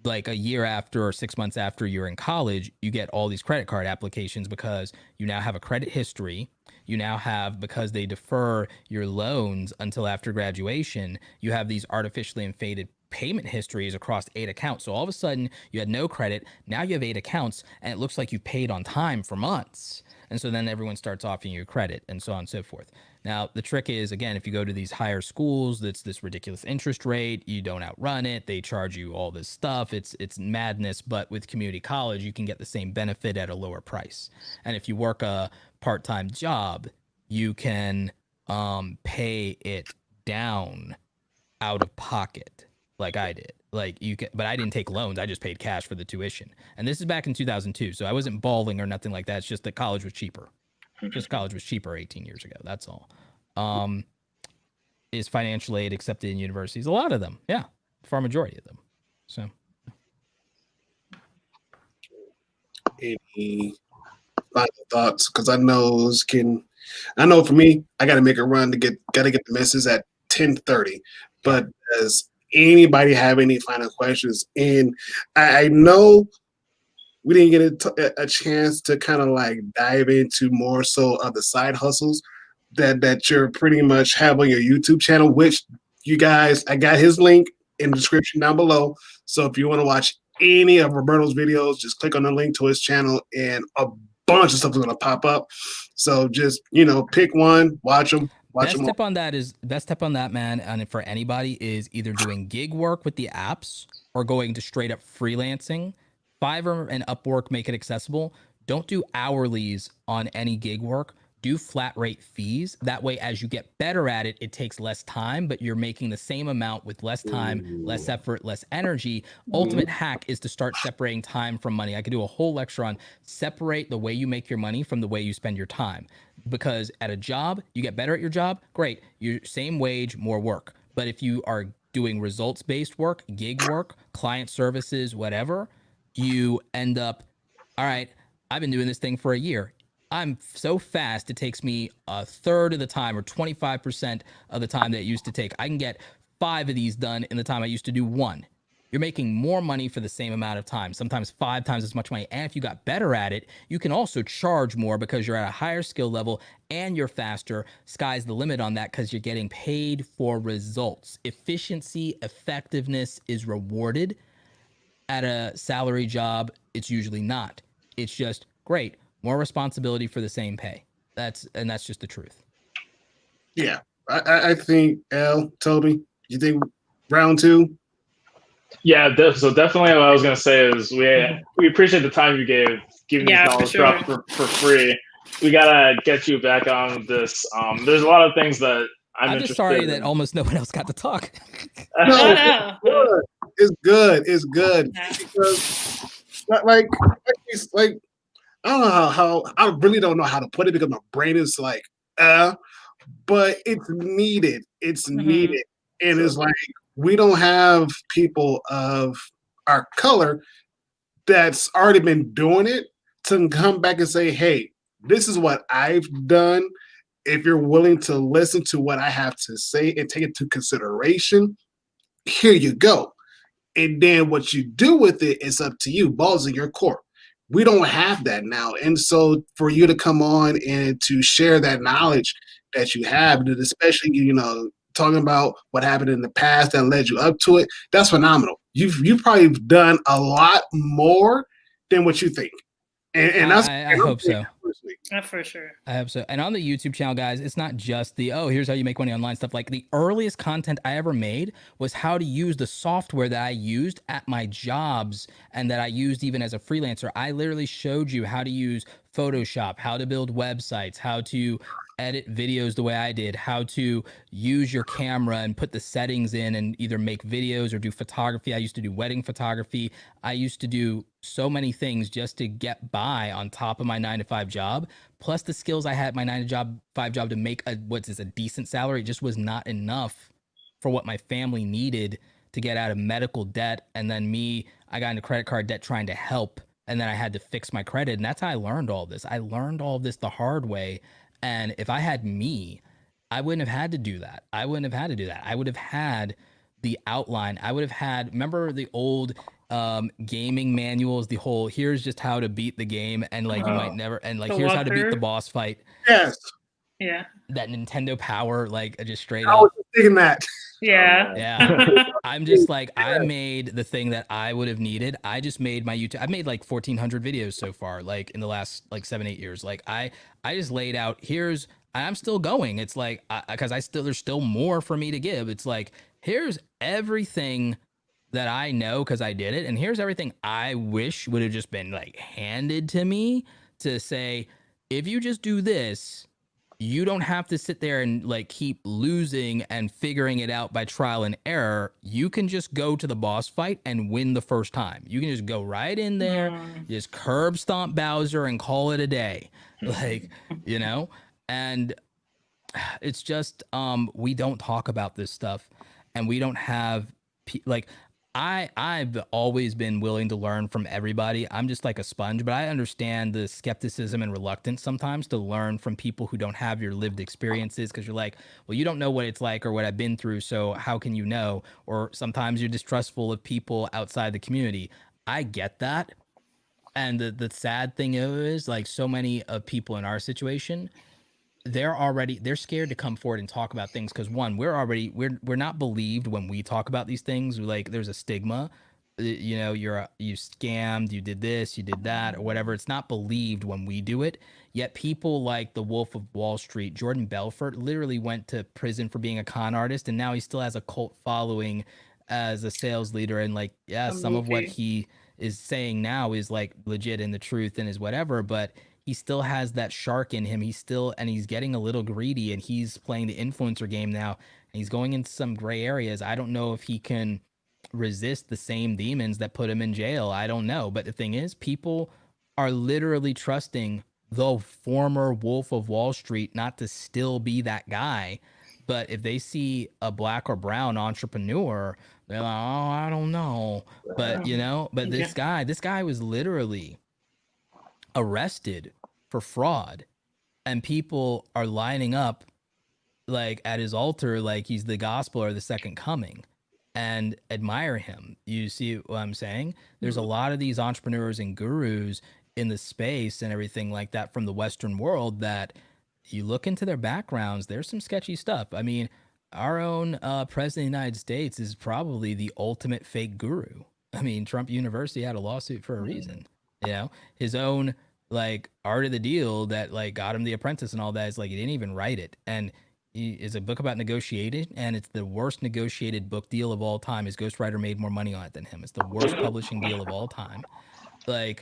like a year after or 6 months after you're in college, you get all these credit card applications, because you now have a credit history. You now have, because they defer your loans until after graduation, you have these artificially inflated payment histories across 8 accounts. So all of a sudden you had no credit. Now you have 8 accounts, and it looks like you've paid on time for months. And so then everyone starts offering you credit, and so on and so forth. Now, the trick is, again, if you go to these higher schools, that's this ridiculous interest rate. You don't outrun it. They charge you all this stuff. It's madness. But with community college, you can get the same benefit at a lower price. And if you work a part-time job, you can pay it down out of pocket, like I did. Like you can, but I didn't take loans. I just paid cash for the tuition. And this is back in 2002. So I wasn't balling or nothing like that. It's just that college was cheaper. Just college was cheaper 18 years ago. That's all. Is financial aid accepted in universities? A lot of them. Yeah. Far majority of them. So. Any final thoughts? Because I know for me, I got to make a run to get the message at 10:30. But does anybody have any final questions? And I know we didn't get a chance to kind of like dive into more so of the side hustles that you're pretty much have on your YouTube channel, which you guys, I got his link in the description down below. So if you want to watch any of Roberto's videos, just click on the link to his channel, and a bunch of stuff is going to pop up. So just, pick one, watch them. Best tip on that, man, and for anybody, is either doing gig work with the apps or going to straight up freelancing. Fiverr and Upwork make it accessible. Don't do hourlies on any gig work. Do flat rate fees. That way, as you get better at it, it takes less time, but you're making the same amount with less time, less effort, less energy. Ultimate hack is to start separating time from money. I could do a whole lecture on separate the way you make your money from the way you spend your time. Because at a job, you get better at your job, great. Your same wage, more work. But if you are doing results-based work, gig work, client services, whatever, you end up, all right, I've been doing this thing for a year. I'm so fast, it takes me a third of the time or 25% of the time that it used to take. I can get 5 of these done in the time I used to do 1. You're making more money for the same amount of time, sometimes 5 times as much money. And if you got better at it, you can also charge more because you're at a higher skill level and you're faster. Sky's the limit on that because you're getting paid for results. Efficiency, effectiveness is rewarded. At a salary job, it's usually not. It's just great, more responsibility for the same pay. That's just the truth. Yeah, I think Toby, you think round 2? Yeah, so definitely what I was gonna say is we appreciate the time you gave giving these knowledge drops for free. We gotta get you back on this. There's a lot of things that I'm just sorry that almost no one else got to talk. No, it's good. It's good because like I don't know how I really don't know how to put it because my brain is like but it's needed. It's needed, and it's like we don't have people of our color that's already been doing it to come back and say, hey, this is what I've done. If you're willing to listen to what I have to say and take it into consideration, here you go. And then what you do with it is up to you. Ball's in your court. We don't have that now. And so for you to come on and to share that knowledge that you have, and especially, talking about what happened in the past that led you up to it, that's phenomenal. You've probably done a lot more than what you think. And that's I hope so. For sure. I hope so. And on the YouTube channel, guys, it's not just here's how you make money online stuff. Like the earliest content I ever made was how to use the software that I used at my jobs and that I used even as a freelancer. I literally showed you how to use Photoshop, how to build websites, how to edit videos the way I did, how to use your camera and put the settings in and either make videos or do photography. I used to do wedding photography. I used to do so many things just to get by on top of my 9-to-5 job. Plus the skills I had at my 9-to-5 job to make a decent salary. It just was not enough for what my family needed to get out of medical debt. And then I got into credit card debt trying to help. And then I had to fix my credit. And that's how I learned all this. I learned all this the hard way. And if I had I wouldn't have had to do that. I would have had the outline. I would have had, remember the old gaming manuals, the whole, here's just how to beat the game. And like, you might never, and like, here's how to beat the boss fight. Yes. Yeah. That Nintendo Power, like just straight I up. was thinking that. Yeah. Yeah. I'm just like, I made the thing that I would have needed. I just made my YouTube. I've made like 1,400 videos so far, like in the last like 7-8 years. Like I just laid out, I'm still going. It's like, cause there's still more for me to give. It's like, here's everything that I know cause I did it. And here's everything I wish would have just been like handed to me to say, if you just do this, you don't have to sit there and like keep losing and figuring it out by trial and error. You can just go to the boss fight and win the first time. You can just go right in there, just curb stomp Bowser and call it a day. Like, you know, and it's just, we don't talk about this stuff and we don't have like, I've always been willing to learn from everybody. I'm just like a sponge, but I understand the skepticism and reluctance sometimes to learn from people who don't have your lived experiences, because you're like, well, you don't know what it's like or what I've been through, so how can you know? Or sometimes you're distrustful of people outside the community. I get that. And the sad thing is, like, so many of people in our situation, they're scared to come forward and talk about things because, one, we're not believed when we talk about these things. Like, there's a stigma, you know, you scammed, you did this, you did that, or whatever. It's not believed when we do it. Yet people like the Wolf of Wall Street, Jordan Belfort, literally went to prison for being a con artist, and now he still has a cult following as a sales leader. And like, yeah, some of what he is saying now is like legit and the truth and is whatever, but he still has that shark in him. He's getting a little greedy, and he's playing the influencer game now, and he's going into some gray areas. I don't know if he can resist the same demons that put him in jail. I don't know. But the thing is, people are literally trusting the former Wolf of Wall Street not to still be that guy. But if they see a black or brown entrepreneur, they're like, oh, I don't know. But, you know, but this guy was literally arrested for fraud, and people are lining up like at his altar like he's the gospel or the second coming and admire him. You see what I'm saying? There's a lot of these entrepreneurs and gurus in the space and everything like that from the Western world that you look into their backgrounds, there's some sketchy stuff. I mean, our own president of the United States is probably the ultimate fake guru. I mean, Trump University had a lawsuit for a reason. You know, his own like art of the deal that like got him The Apprentice and all that is like, he didn't even write it. And it's a book about negotiating, and it's the worst negotiated book deal of all time. His ghostwriter made more money on it than him. It's the worst publishing deal of all time. Like,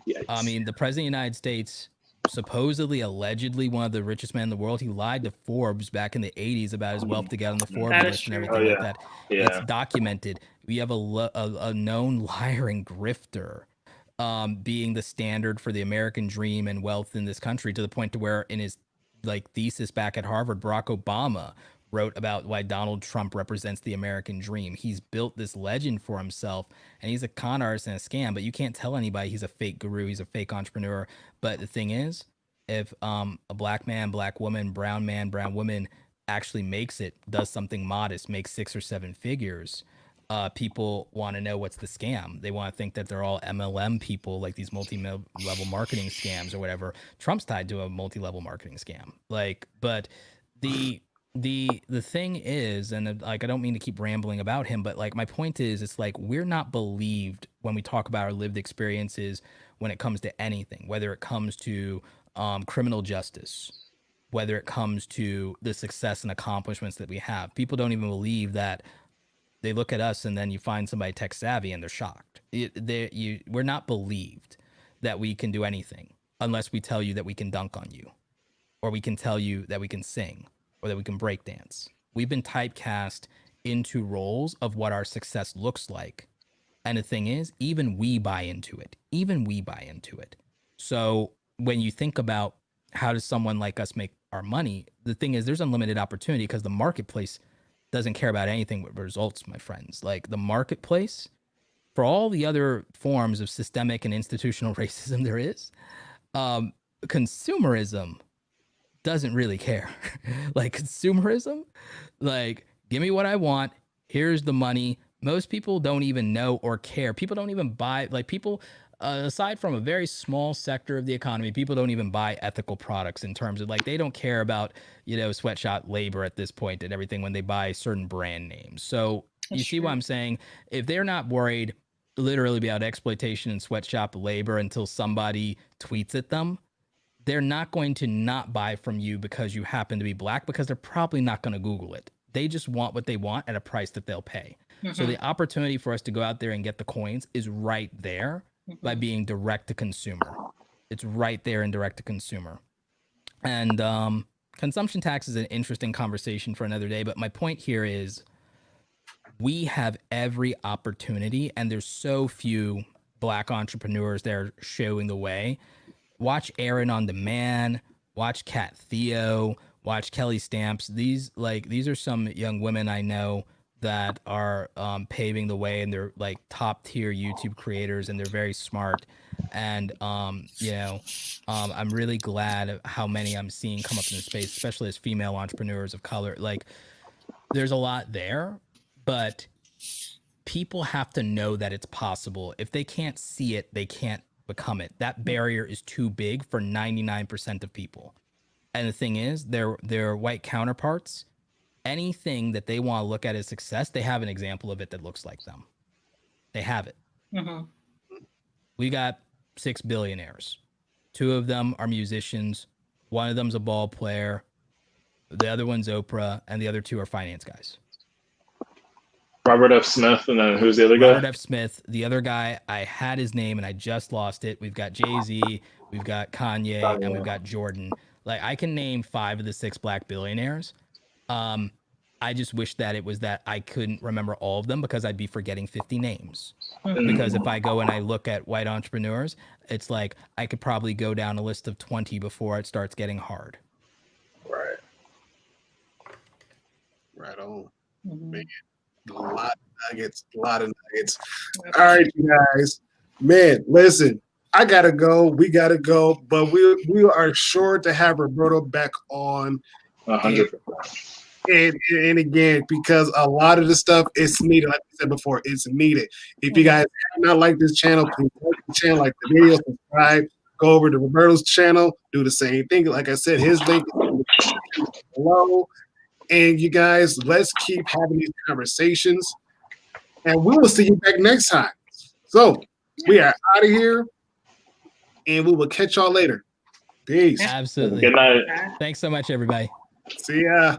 Yikes. I mean, the president of the United States, supposedly, allegedly one of the richest men in the world, he lied to Forbes back in the 80s about his wealth to get on the Forbes list and everything like that. Yeah. It's documented. We have a known liar and grifter being the standard for the American dream and wealth in this country, to the point to where in his like thesis back at Harvard, Barack Obama wrote about why Donald Trump represents the American dream. He's built this legend for himself, and he's a con artist and a scam, but you can't tell anybody he's a fake guru, he's a fake entrepreneur. But the thing is, if a black man, black woman, brown man, brown woman actually makes it, does something modest, makes 6 or 7 figures, people want to know what's the scam. They want to think that they're all MLM people, like these multi-level marketing scams or whatever. Trump's tied to a multi-level marketing scam. Like, but the thing is, and like, I don't mean to keep rambling about him, but like, my point is, it's like, we're not believed when we talk about our lived experiences when it comes to anything, whether it comes to criminal justice, whether it comes to the success and accomplishments that we have. People don't even believe that. They look at us, and then you find somebody tech savvy and they're shocked. We're not believed that we can do anything unless we tell you that we can dunk on you. or we can tell you that we can sing, or that we can break dance. We've been typecast into roles of what our success looks like. And the thing is, even we buy into it. So when you think about how does someone like us make our money, the thing is there's unlimited opportunity because the marketplace doesn't care about anything but results, my friends. Like the marketplace, for all the other forms of systemic and institutional racism there is, consumerism doesn't really care. Like consumerism, like give me what I want. Here's the money. Most people don't even know or care. People don't even buy, like people, aside from a very small sector of the economy, people don't even buy ethical products in terms of like, they don't care about, sweatshop labor at this point and everything when they buy certain brand names. So you see what I'm saying? If they're not worried literally about exploitation and sweatshop labor until somebody tweets at them, they're not going to not buy from you because you happen to be black, because they're probably not going to Google it. They just want what they want at a price that they'll pay. So the opportunity for us to go out there and get the coins is right there by being direct to consumer. It's right there in direct to consumer. And consumption tax is an interesting conversation for another day. But my point here is we have every opportunity, and there's so few black entrepreneurs that are showing the way. Watch Aaron on Demand, watch Kat Theo, watch Kelly Stamps. These are some young women I know that are paving the way, and they're like top tier YouTube creators, and they're very smart. And I'm really glad of how many I'm seeing come up in the space, especially as female entrepreneurs of color. Like there's a lot there, but people have to know that it's possible. If they can't see it, they can't become it. That barrier is too big for 99% of people. And the thing is, their white counterparts, anything that they want to look at as success, they have an example of it that looks like them. They have it. We got 6 billionaires. 2 of them are musicians. 1 of them's a ball player. The other one's Oprah, and the other 2 are finance guys. Robert F. Smith, and then who's the other guy? Robert F. Smith. The other guy, I had his name and I just lost it. We've got Jay-Z, we've got Kanye, and we've got Jordan. Like I can name 5 of the 6 black billionaires. I just wish that it was that I couldn't remember all of them, because I'd be forgetting 50 names. Because if I go and I look at white entrepreneurs, it's like I could probably go down a list of 20 before it starts getting hard. Right. Right on. Man, a lot of nuggets. All right, you guys. Man, listen, I gotta go. We gotta go, but we are sure to have Roberto back on. 100%. And again, because a lot of the stuff is needed, like I said before, it's needed. If you guys have not liked this channel, please like the channel, like the video, subscribe, go over to Roberto's channel, do the same thing. Like I said, his link is in the description below. And you guys, let's keep having these conversations. And we will see you back next time. So we are out of here, and we will catch y'all later. Peace. Absolutely. Good night. Thanks so much, everybody. See ya.